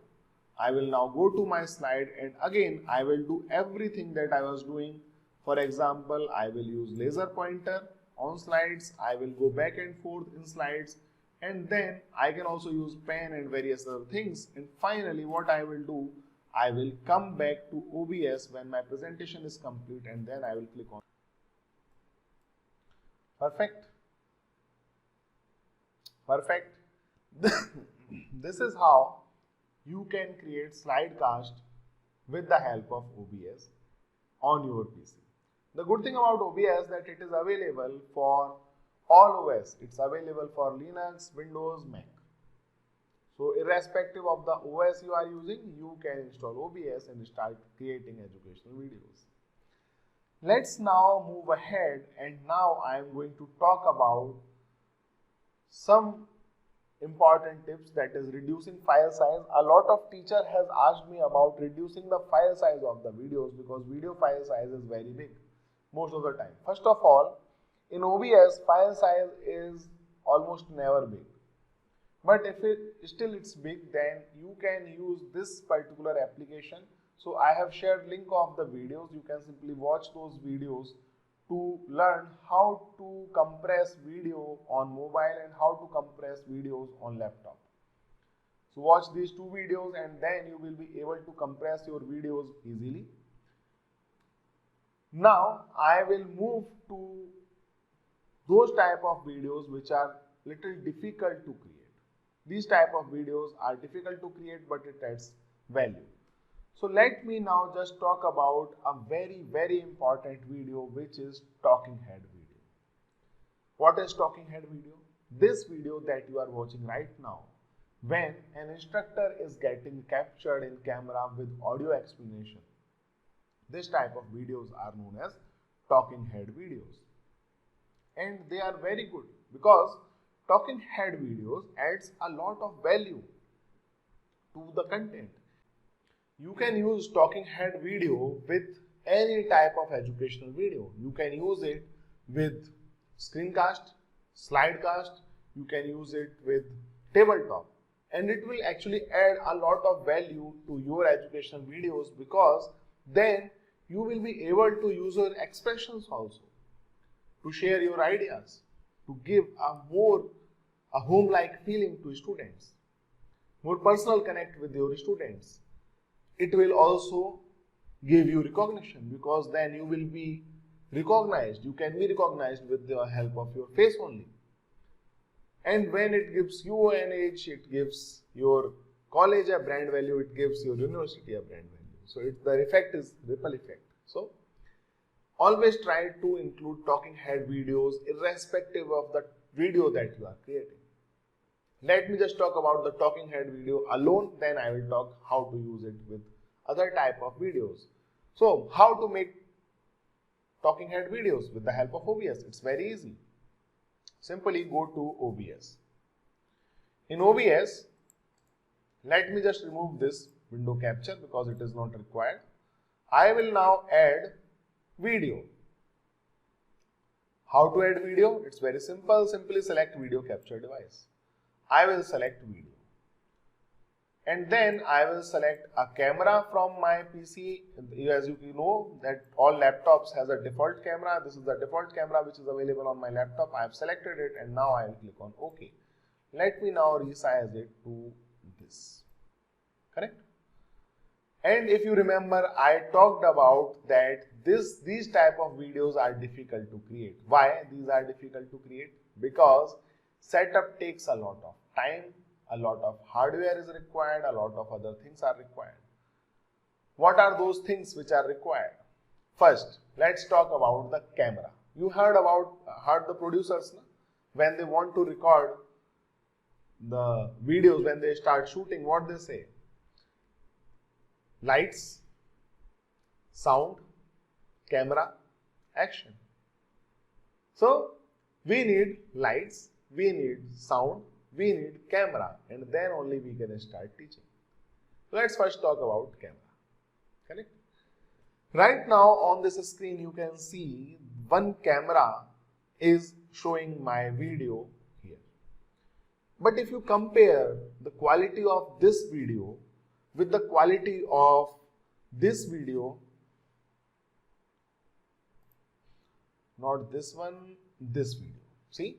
I will now go to my slide, and again I will do everything that I was doing. For example, I will use laser pointer on slides. I will go back and forth in slides, and then I can also use pen and various other things. And finally what I will do, I will come back to OBS when my presentation is complete, and then I will click on. Perfect. Perfect. This is how you can create slidecast with the help of OBS on your PC. The good thing about OBS that it is available for all OS. It's available for Linux, Windows, Mac. So irrespective of the OS you are using, you can install OBS and start creating educational videos. Let's now move ahead, and now I am going to talk about some important tips, that is reducing file size. A lot of teacher has asked me about reducing the file size of the videos because video file size is very big most of the time. First of all, in OBS file size is almost never big. But if it's big, then you can use this particular application. So I have shared link of the videos. You can simply watch those videos to learn how to compress video on mobile and how to compress videos on laptop. So watch these two videos, and then you will be able to compress your videos easily. Now I will move to those type of videos which are little difficult to create. These type of videos are difficult to create, but it adds value. So let me now just talk about a very important video, which is talking head video. What is talking head video? This video that you are watching right now, when an instructor is getting captured in camera with audio explanation. This type of videos are known as talking head videos. And they are very good because talking head videos adds a lot of value to the content. You can use talking head video with any type of educational video. You can use it with screencast, slidecast, you can use it with tabletop, and it will actually add a lot of value to your educational videos, because then you will be able to use your expressions also to share your ideas, to give a home-like feeling to students, more personal connect with your students. It will also give you recognition, because then you will be recognized. You can be recognized with the help of your face only. And when it gives you an age, it gives your college a brand value, it gives your university a brand value. So the effect is ripple effect. So always try to include talking head videos irrespective of the video that you are creating. Let me just talk about the talking head video alone, then I will talk how to use it with other type of videos. So how to make talking head videos with the help of OBS? It's very easy. Simply go to OBS. In OBS, let me just remove this window capture because it is not required. I will now add video. How to add video? It's very simple. Simply select video capture device. I will select video. And then I will select a camera from my PC. As you know that all laptops has a default camera. This is the default camera which is available on my laptop. I have selected it, and now I will click on OK. Let me now resize it to this. Correct? And if you remember, I talked about that these type of videos are difficult to create. Why these are difficult to create? Because setup takes a lot of time, a lot of hardware is required, a lot of other things are required. What are those things which are required? First, let's talk about the camera. You heard the producers, no? When they want to record the videos, when they start shooting, what they say? lights, sound, camera, action. So we need lights, we need sound, we need camera, and then only we can start teaching. Let's first talk about camera. Correct? Right now on this screen you can see one camera is showing my video here. But if you compare the quality of this video with the quality of this video, not this one, this video. See,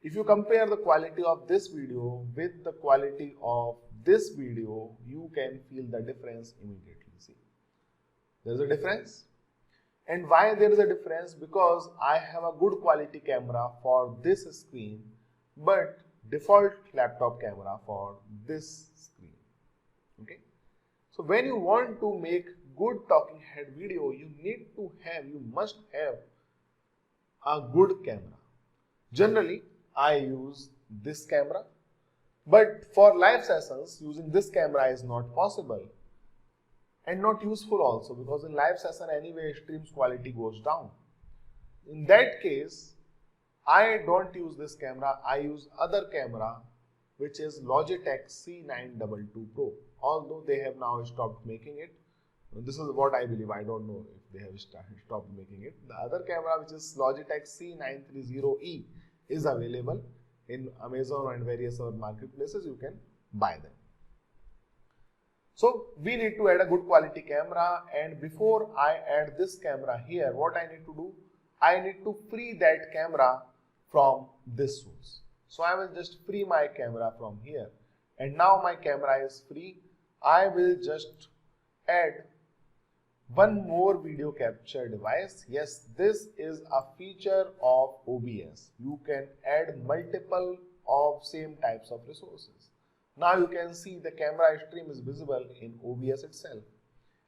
if you compare the quality of this video with the quality of this video, you can feel the difference immediately. See, there is a difference. And why there is a difference? Because I have a good quality camera for this screen, but default laptop camera for this screen. Okay. So when you want to make good talking head video, you must have a good camera. Generally, I use this camera, but for live sessions, using this camera is not possible and not useful also, because in live session anyway stream's quality goes down. In that case, I don't use this camera, I use other camera, which is Logitech C922 Pro, although they have now stopped making it. This is what I believe, I don't know if they have stopped making it. The other camera, which is Logitech C930E, is available in Amazon and various other marketplaces. You can buy them. So we need to add a good quality camera, and before I add this camera here, what I need to do? I need to free that camera from this source. So I will just free my camera from here, and now my camera is free. I will just add one more video capture device. Yes, this is a feature of OBS. You can add multiple of same types of resources. Now you can see the camera stream is visible in OBS itself.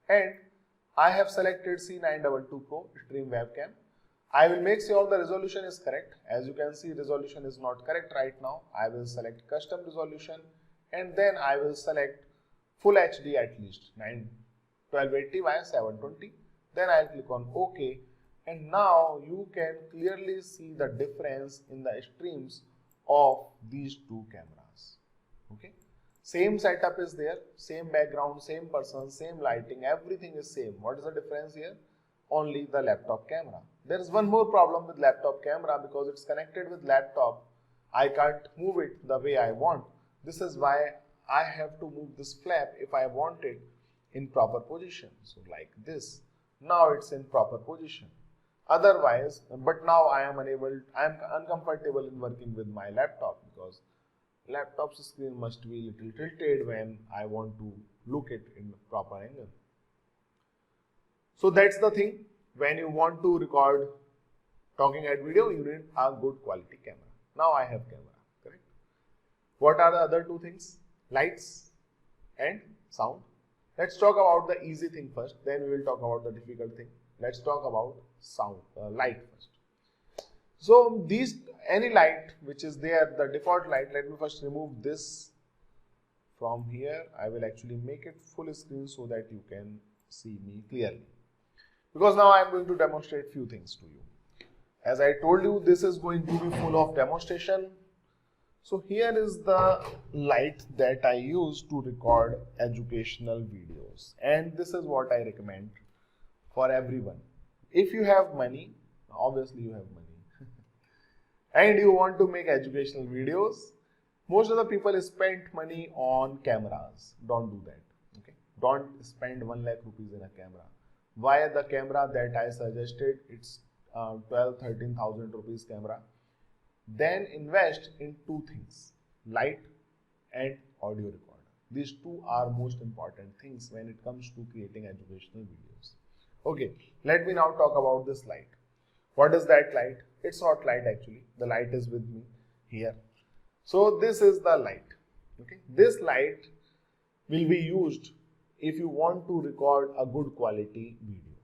And I have selected C922 Pro Stream Webcam. I will make sure the resolution is correct. As you can see, resolution is not correct right now. I will select custom resolution, and then I will select full HD at least 1280 by 720. Then I'll click on OK, and now you can clearly see the difference in the streams of these two cameras. Okay, same setup is there, same background, same person, same lighting, everything is same. What is the difference here? Only the laptop camera. There is one more problem with laptop camera, because it's connected with laptop. I can't move it the way I want. This is why I have to move this flap if I want it in proper position. So like this. Now it's in proper position. Otherwise, but now I am uncomfortable in working with my laptop, because laptop's screen must be little tilted when I want to look it in proper angle. So that's the thing. When you want to record talking head video, you need a good quality camera. Now I have camera, correct? What are the other two things? Lights and sound. Let's talk about the easy thing first, then we will talk about the difficult thing. Let's talk about sound, light first. So any light which is there, the default light, let me first remove this from here. I will actually make it full screen so that you can see me clearly. Because now I am going to demonstrate few things to you. As I told you, this is going to be full of demonstration. So here is the light that I use to record educational videos, and this is what I recommend for everyone. If you have money, obviously you have money, and you want to make educational videos, most of the people spend money on cameras. Don't do that. Okay? Don't spend 1 lakh rupees in a camera. Why the camera that I suggested? It's 12,000-13,000 rupees camera. Then invest in two things, light and audio recorder. These two are most important things when it comes to creating educational videos. Okay, let me now talk about this light. What is that light? It's not light actually. The light is with me here. So this is the light. Okay, this light will be used if you want to record a good quality video.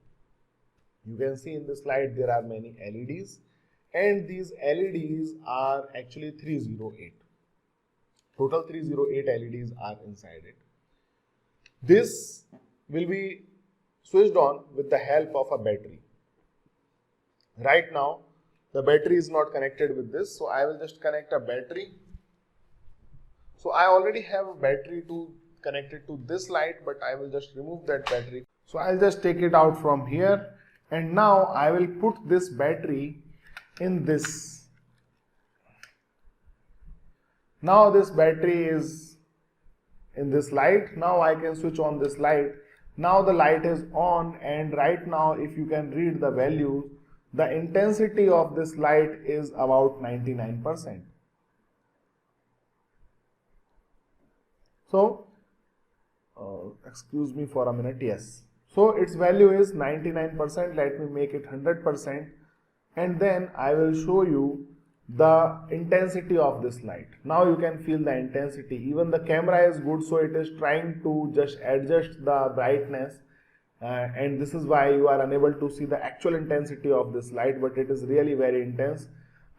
You can see in this slide there are many LEDs, and these LEDs are actually 308. Total 308 LEDs are inside it. This will be switched on with the help of a battery. Right now, the battery is not connected with this, so I will just connect a battery. So I already have a battery connected to this light, but I will just remove that battery. So I'll just take it out from here, and now I will put this battery in this. Now this battery is in this light. Now I can switch on this light. Now the light is on, and right now if you can read the value, the intensity of this light is about 99%. So, excuse me for a minute, yes. So its value is 99%, let me make it 100%, and then I will show you the intensity of this light. Now you can feel the intensity. Even the camera is good, so it is trying to just adjust the brightness. And this is why you are unable to see the actual intensity of this light, but it is really very intense.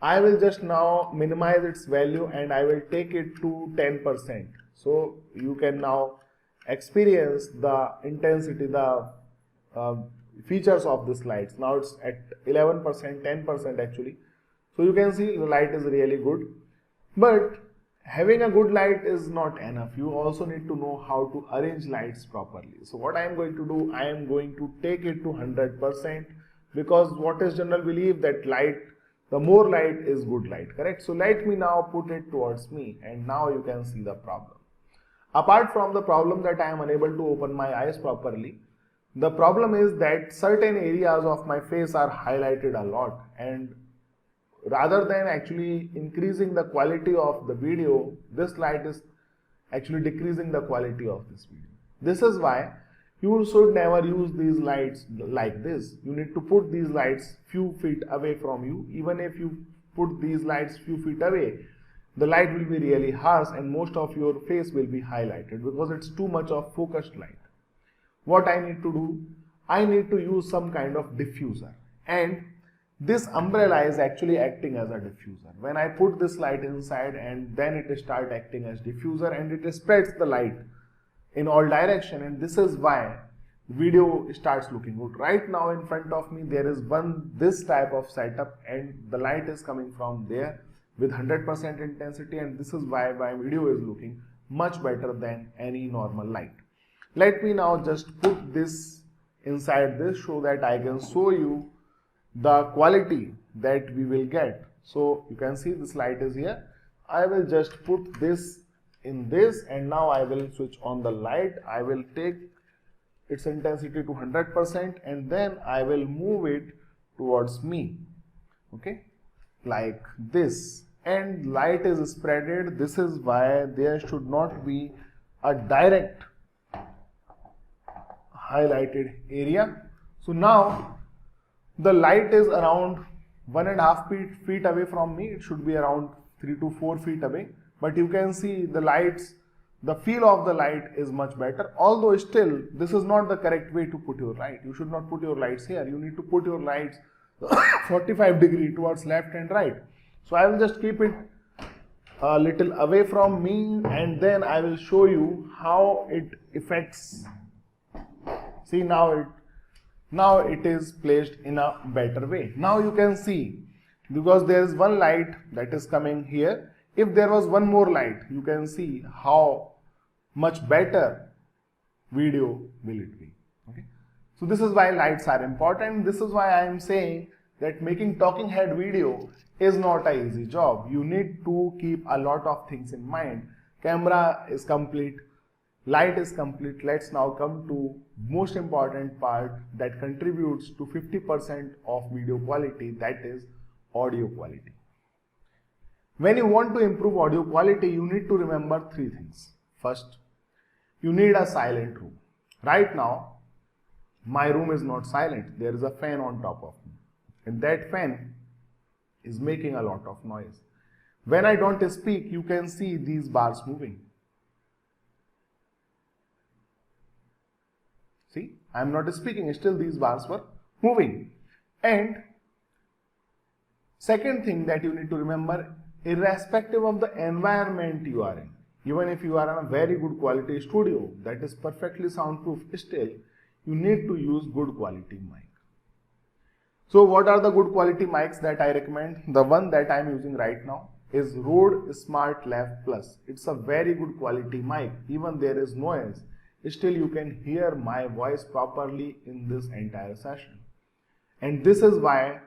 I will just now minimize its value and I will take it to 10%. So you can now experience the intensity, the features of this light. Now it's at 11%, 10% actually. So you can see the light is really good. But having a good light is not enough. You also need to know how to arrange lights properly. So what I am going to do, I am going to take it to 100%, because what is general belief that light, the more light is good light, correct? So let me now put it towards me, and now you can see the problem. Apart from the problem that I am unable to open my eyes properly, the problem is that certain areas of my face are highlighted a lot, and rather than actually increasing the quality of the video, this light is actually decreasing the quality of this video. This is why you should never use these lights like this. You need to put these lights few feet away from you. Even if you put these lights few feet away, the light will be really harsh and most of your face will be highlighted because it's too much of focused light. What I need to do, I need to use some kind of diffuser, and this umbrella is actually acting as a diffuser. When I put this light inside, and then it starts acting as diffuser, and it spreads the light in all direction, and this is why video starts looking good. Right now in front of me there is this type of setup, and the light is coming from there with 100% intensity, and this is why my video is looking much better than any normal light. Let me now just put this inside this so that I can show you the quality that we will get. So you can see this light is here. I will just put this in this, and now I will switch on the light. I will take its intensity to 100%, and then I will move it towards me, okay, like this, and light is spreaded. This is why there should not be a direct highlighted area. So now the light is around 1.5 feet away from me. It should be around 3 to 4 feet away, but you can see the lights, the feel of the light is much better. Although still this is not the correct way to put your light. You should not put your lights here. You need to put your lights 45 degree towards left and right. So I will just keep it a little away from me, and then I will show you how it affects. See, now it is placed in a better way. Now you can see, because there is one light that is coming here. If there was one more light, you can see how much better video will it be. Okay. So this is why lights are important. This is why I am saying that making talking head video is not an easy job. You need to keep a lot of things in mind. Camera is complete, light is complete. Let's now come to most important part that contributes to 50% of video quality, that is audio quality. When you want to improve audio quality, you need to remember three things. First, you need a silent room. Right now, my room is not silent. There is a fan on top of me, and that fan is making a lot of noise. When I don't speak, you can see these bars moving. See, I am not speaking, still these bars were moving. And second thing that you need to remember, irrespective of the environment you are in, Even if you are in a very good quality studio that is perfectly soundproof, still you need to use good quality mic. So what are the good quality mics that I recommend? The one that I am using right now is Rode Smart Lav Plus. It's a very good quality mic. Even there is noise, still you can hear my voice properly in this entire session. And this is why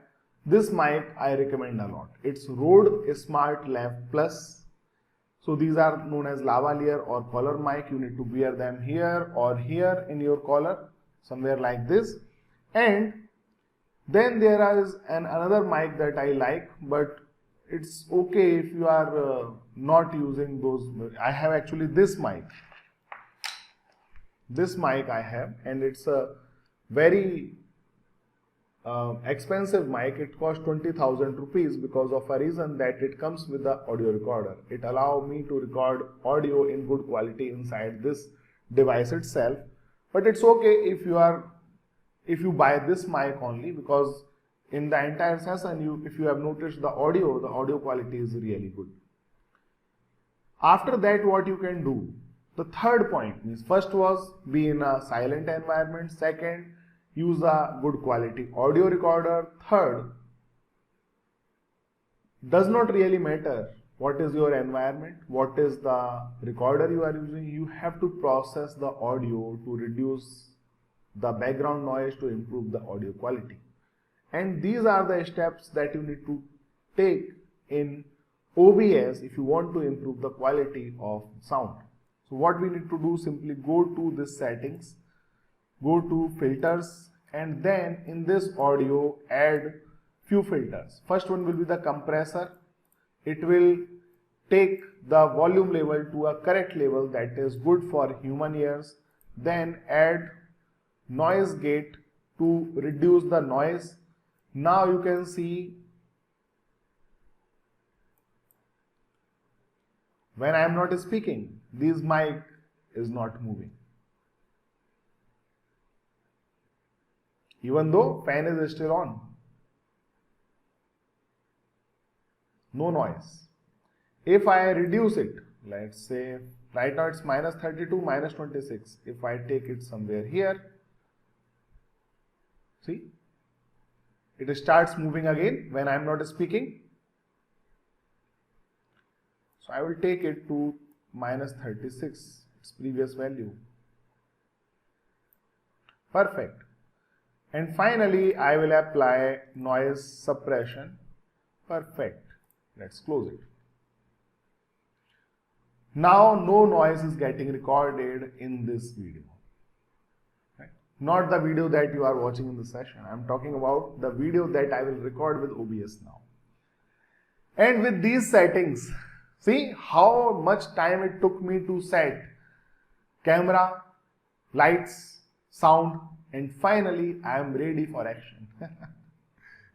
this mic I recommend a lot. It's Rode Smart Lav Plus. So these are known as lavalier or collar mic. You need to wear them here or here in your collar, somewhere like this. And then there is another mic that I like, but it's okay if you are not using those. I have actually this mic. This mic I have, and it's a very expensive mic. It costs 20,000 rupees because of a reason that it comes with the audio recorder. It allows me to record audio in good quality inside this device itself. But it's okay if you buy this mic only, because in the entire session, if you have noticed the audio quality is really good. After that, what you can do? The third point means first was be in a silent environment. Second, use a good quality audio recorder. Third, does not really matter what is your environment, what is the recorder you are using. You have to process the audio to reduce the background noise to improve the audio quality. And these are the steps that you need to take in OBS if you want to improve the quality of sound. So what we need to do, simply go to this settings, go to filters, and then in this audio add few filters. First one will be the compressor. It will take the volume level to a correct level that is good for human ears. Then add noise gate to reduce the noise. Now you can see when I am not speaking, this mic is not moving. Even though fan is still on. No noise. If I reduce it, let's say right now it's -32, -26. If I take it somewhere here, see, it starts moving again when I am not speaking. So I will take it to -36, its previous value. Perfect. And finally, I will apply noise suppression. Perfect. Let's close it. Now no noise is getting recorded in this video. Right? Not the video that you are watching in the session. I am talking about the video that I will record with OBS now. And with these settings, see how much time it took me to set camera, lights, sound, and finally I am ready for action.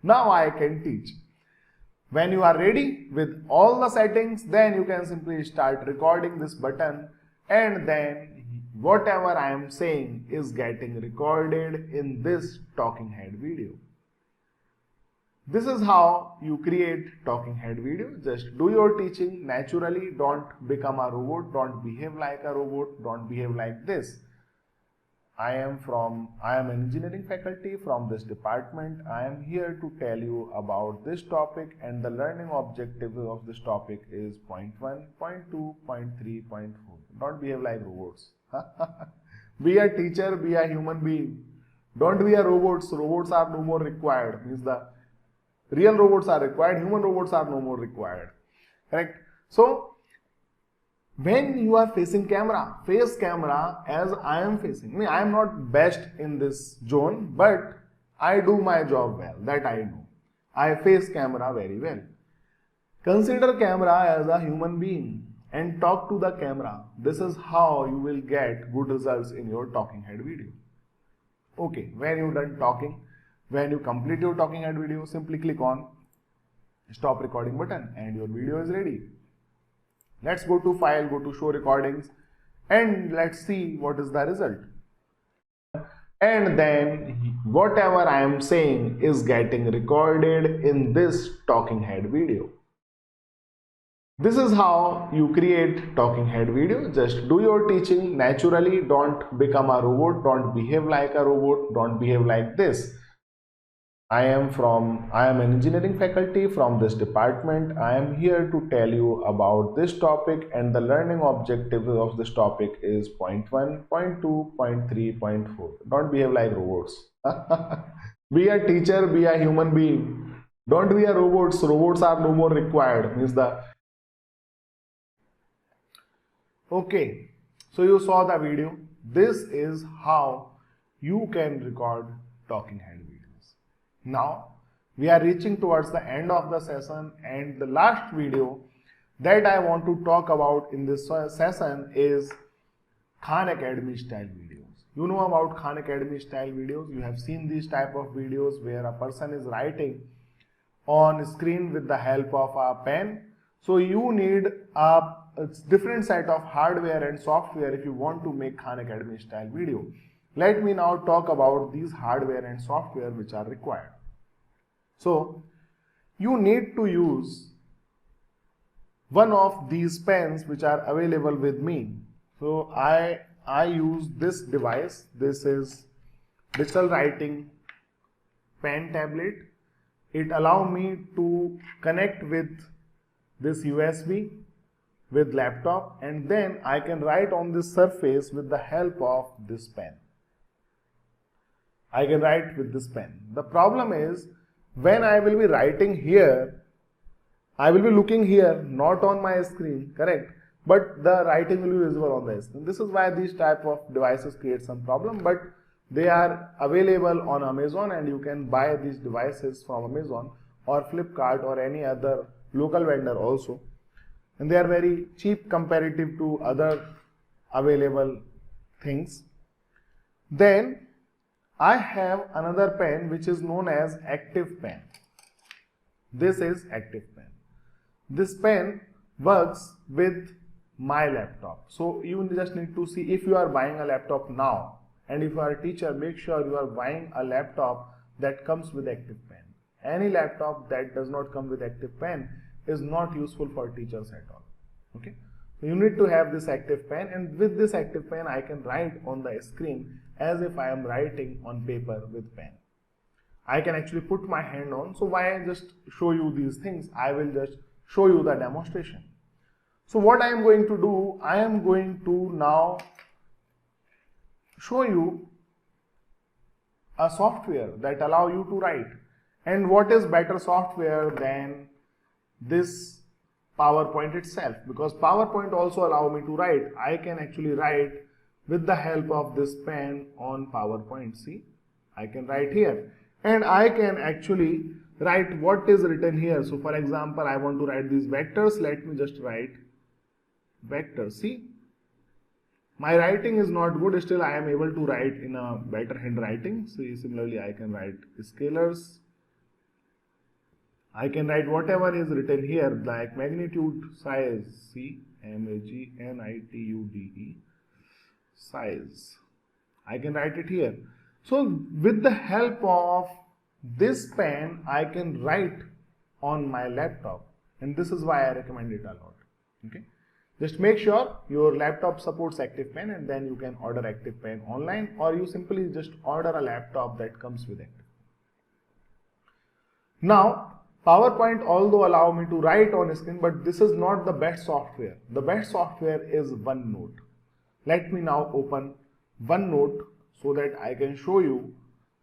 Now I can teach. When you are ready with all the settings, then you can simply start recording this button, and then whatever I am saying is getting recorded in this talking head video. This is how you create talking head video. Just do your teaching naturally. Don't become a robot. Don't behave like a robot. Don't behave like this. I am an engineering faculty from this department. I am here to tell you about this topic, and the learning objective of this topic is point 1, point 2, point 3, point 4. Don't behave like robots. Be a teacher, be a human being. Don't be a robot. Robots are no more required. Means the real robots are required, human robots are no more required. Correct? So when you are facing camera, face camera as I am facing. I am not best in this zone, but I do my job well, that I know. I face camera very well. Consider camera as a human being and talk to the camera. This is how you will get good results in your talking head video. Okay, when you done talking, when you complete your talking head video, simply click on stop recording button and your video is ready. Let's go to file, go to show recordings, and let's see what is the result. And then whatever I am saying is getting recorded in this talking head video. This is how you create talking head video. Just do your teaching naturally. Don't become a robot. Don't behave like a robot. Don't behave like this. I am an engineering faculty from this department. I am here to tell you about this topic, and the learning objective of this topic is point 1, point 2, point 3, point 4. Don't behave like robots. Be a teacher, be a human being. Don't be a robots. Robots are no more required. Means the Okay, so you saw the video. This is how you can record talking head videos. Now we are reaching towards the end of the session, and the last video that I want to talk about in this session is Khan Academy style videos. You know about Khan Academy style videos. You have seen these type of videos where a person is writing on screen with the help of a pen. So you need a different set of hardware and software if you want to make Khan Academy style video. Let me now talk about these hardware and software which are required. So you need to use one of these pens which are available with me. So I use this device. This is digital writing pen tablet. It allows me to connect with this USB with laptop, and then I can write on this surface with the help of this pen. I can write with this pen. The problem is when I will be writing here, I will be looking here, not on my screen, correct? But the writing will be visible on the screen. This is why these type of devices create some problem, but they are available on Amazon, and you can buy these devices from Amazon or Flipkart or any other local vendor also. And they are very cheap comparative to other available things. Then I have another pen which is known as Active Pen. This is Active Pen. This pen works with my laptop. So you just need to see, if you are buying a laptop now, and if you are a teacher, make sure you are buying a laptop that comes with Active Pen. Any laptop that does not come with Active Pen is not useful for teachers at all. Okay, so you need to have this Active Pen, and with this Active Pen I can write on the screen as if I am writing on paper with pen. I can actually put my hand on. So why I just show you these things? I will just show you the demonstration. So what I am going to do, I am going to now show you a software that allow you to write. And what is better software than this PowerPoint itself? Because PowerPoint also allow me to write. I can actually write with the help of this pen on PowerPoint. See, I can write here, and I can actually write what is written here. So for example, I want to write these vectors. Let me just write vectors. See, my writing is not good, still I am able to write in a better handwriting. So similarly, I can write scalars. I can write whatever is written here, like magnitude, size, C, magnitude, size. I can write it here. So with the help of this pen, I can write on my laptop, and this is why I recommend it a lot. Okay, just make sure your laptop supports Active Pen, and then you can order Active Pen online, or you simply just order a laptop that comes with Active. Now PowerPoint although allow me to write on screen, but this is not the best software. The best software is OneNote. Let me now open OneNote so that I can show you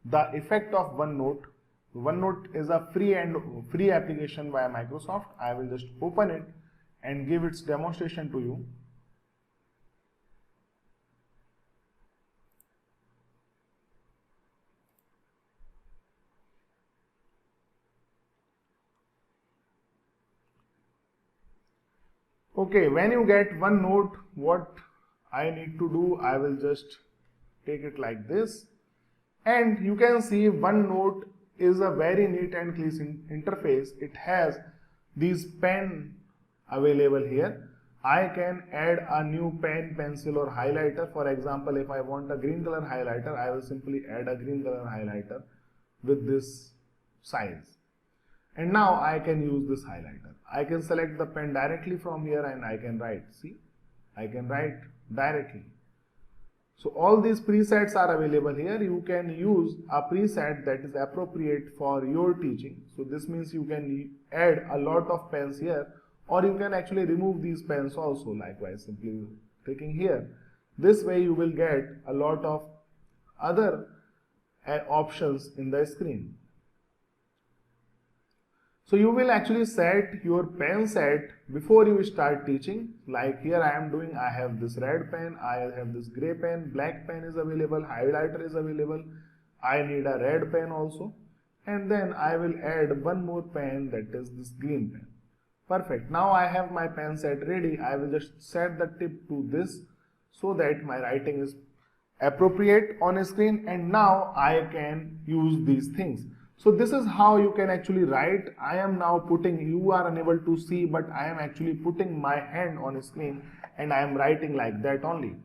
the effect of OneNote. OneNote is a free application by Microsoft. I will just open it and give its demonstration to you. Okay, when you get OneNote, what I need to do, I will just take it like this, and you can see OneNote is a very neat and clean interface. It has these pen available here. I can add a new pen, pencil or highlighter. For example, if I want a green color highlighter, I will simply add a green color highlighter with this size. And now I can use this highlighter. I can select the pen directly from here and I can write. See, I can write directly. So all these presets are available here. You can use a preset that is appropriate for your teaching. So this means you can add a lot of pens here, or you can actually remove these pens also, likewise simply clicking here. This way you will get a lot of other options in the screen. So you will actually set your pen set before you start teaching. Like here I am doing, I have this red pen, I have this gray pen, black pen is available, highlighter is available, I need a red pen also, and then I will add one more pen, that is this green pen. Perfect. Now I have my pen set ready. I will just set the tip to this so that my writing is appropriate on screen, and now I can use these things. So this is how you can actually write. I am now putting, you are unable to see, but I am actually putting my hand on screen and I am writing like that only.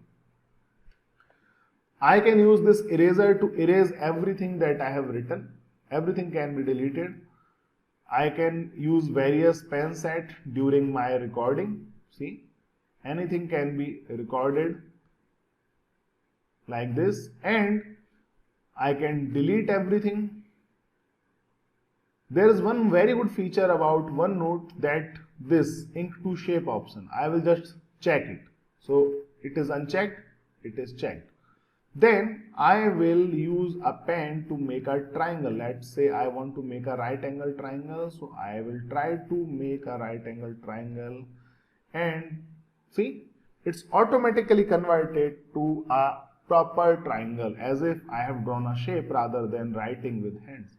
I can use this eraser to erase everything that I have written. Everything can be deleted. I can use various pen set during my recording. See, anything can be recorded like this, and I can delete everything. There is one very good feature about OneNote, that this ink to shape option. I will just check it. So it is unchecked, it is checked. Then I will use a pen to make a triangle. Let's say I want to make a right angle triangle. So I will try to make a right angle triangle, and see, it's automatically converted to a proper triangle, as if I have drawn a shape rather than writing with hands.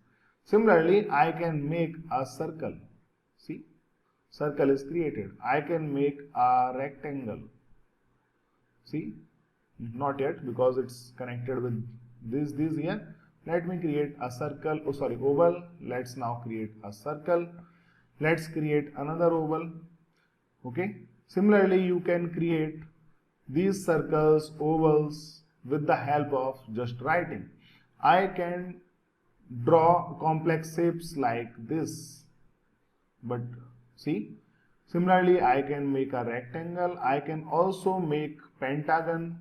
Similarly, I can make a circle. See, circle is created. I can make a rectangle. See, not yet because it's connected with this here. Let me create a circle, oval. Let's now create a circle. Let's create another oval. Okay. Similarly, you can create these circles, ovals with the help of just writing. I can draw complex shapes like this, but see, similarly I can make a rectangle. I can also make pentagon.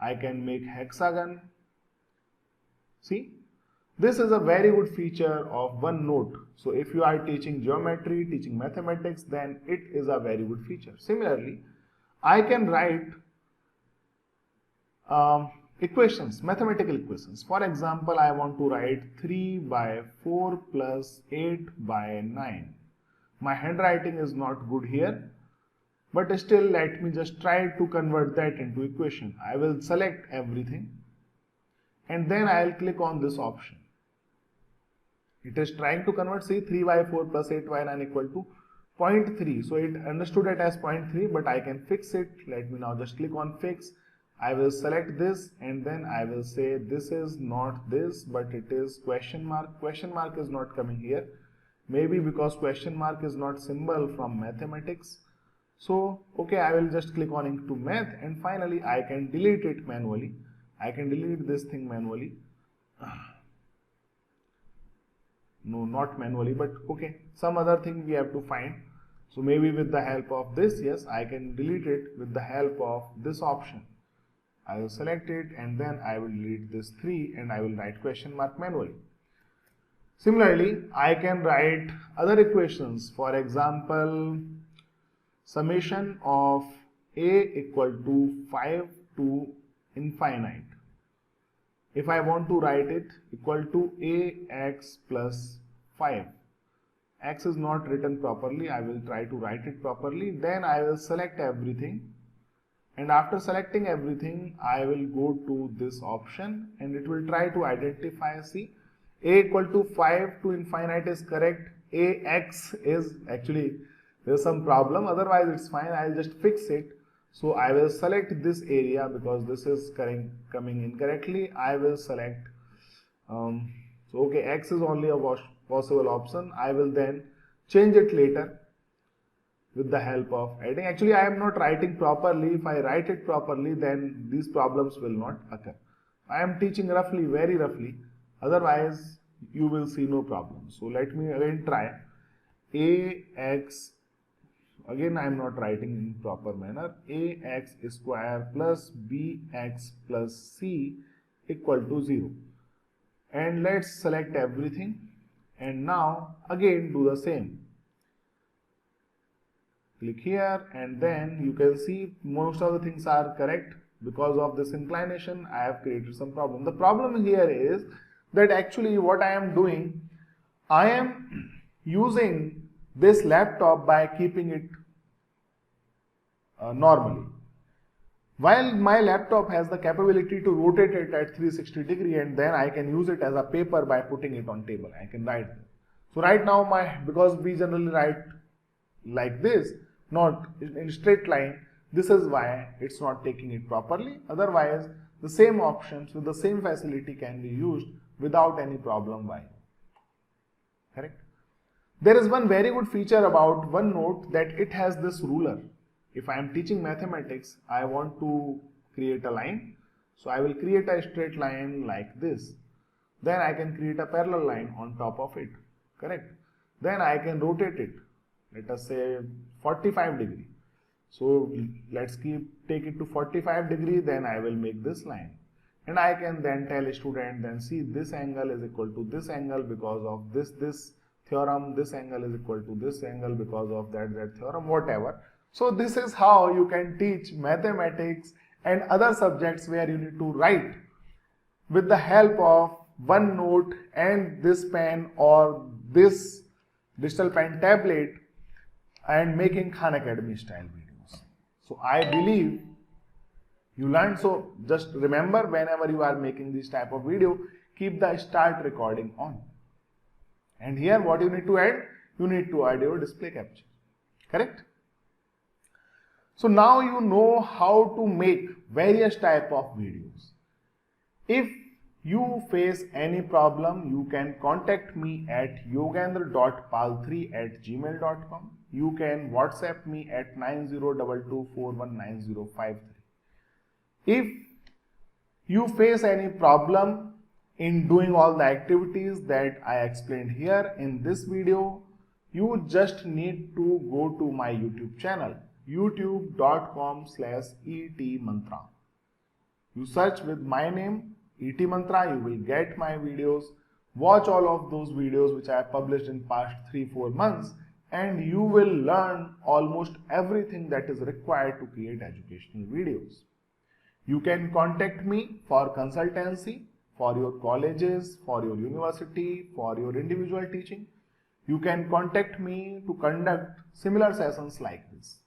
I can make hexagon. See, this is a very good feature of OneNote. So if you are teaching geometry, teaching mathematics, then it is a very good feature. Similarly, I can write equations, mathematical equations. For example, I want to write 3 by 4 plus 8 by 9. My handwriting is not good here, but still let me just try to convert that into equation. I will select everything and then I will click on this option. It is trying to convert, see, 3 by 4 plus 8 by 9 equal to 0.3. So it understood it as 0.3, but I can fix it. Let me now just click on fix. I will select this and then I will say this is not this, but it is question mark. Question mark is not coming here. Maybe because question mark is not symbol from mathematics. So, okay, I will just click on into math, and finally I can delete it manually. I can delete this thing manually. No, not manually, but okay, some other thing we have to find. So maybe with the help of this, yes, I can delete it with the help of this option. I will select it and then I will delete this 3 and I will write question mark manually. Similarly, I can write other equations. For example, summation of a equal to 5 to infinite. If I want to write it equal to ax plus 5. X is not written properly. I will try to write it properly. Then I will select everything. And after selecting everything, I will go to this option and it will try to identify, see, a equal to 5 to infinite is correct. Ax is actually, there's some problem, otherwise it's fine. I'll just fix it. So I will select this area because this is coming incorrectly. I will select, so okay, X is only a possible option. I will then change it later with the help of adding. Actually, I am not writing properly. If I write it properly, then these problems will not occur. I am teaching roughly, very roughly. Otherwise, you will see no problem. So let me again try. Ax, again I am not writing in proper manner. Ax square plus bx plus c equal to 0. And let's select everything. And now again do the same. Click here, and then you can see most of the things are correct. Because of this inclination, I have created some problem. The problem here is that actually what I am doing, I am using this laptop by keeping it normally. While my laptop has the capability to rotate it at 360 degree, and then I can use it as a paper by putting it on table. I can write. So right now because we generally write like this, not in straight line, this is why it's not taking it properly. Otherwise, the same options with the same facility can be used without any problem. Why? Correct? There is one very good feature about OneNote, that it has this ruler. If I am teaching mathematics, I want to create a line. So I will create a straight line like this. Then I can create a parallel line on top of it. Correct? Then I can rotate it. Let us say 45 degree. So let's take it to 45 degree. Then I will make this line. And I can then tell a student, then see this angle is equal to this angle because of this theorem. This angle is equal to this angle because of that theorem, whatever. So this is how you can teach mathematics and other subjects where you need to write with the help of OneNote and this pen or this digital pen tablet, and making Khan Academy style videos. So I believe you learned. So just remember, whenever you are making this type of video, keep the start recording on. And here what you need to add? You need to add your display capture. Correct? So now you know how to make various type of videos. If you face any problem, you can contact me at yogendra.pal3@gmail.com. You can WhatsApp me at 9022419053. If you face any problem in doing all the activities that I explained here in this video, you just need to go to my YouTube channel, youtube.com/etmantra. You search with my name, ET Mantra, you will get my videos. Watch all of those videos which I have published in past 3-4 months, and you will learn almost everything that is required to create educational videos. You can contact me for consultancy, for your colleges, for your university, for your individual teaching. You can contact me to conduct similar sessions like this.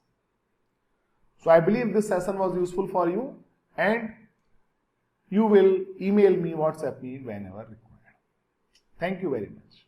So I believe this session was useful for you, and you will email me, WhatsApp me whenever required. Thank you very much.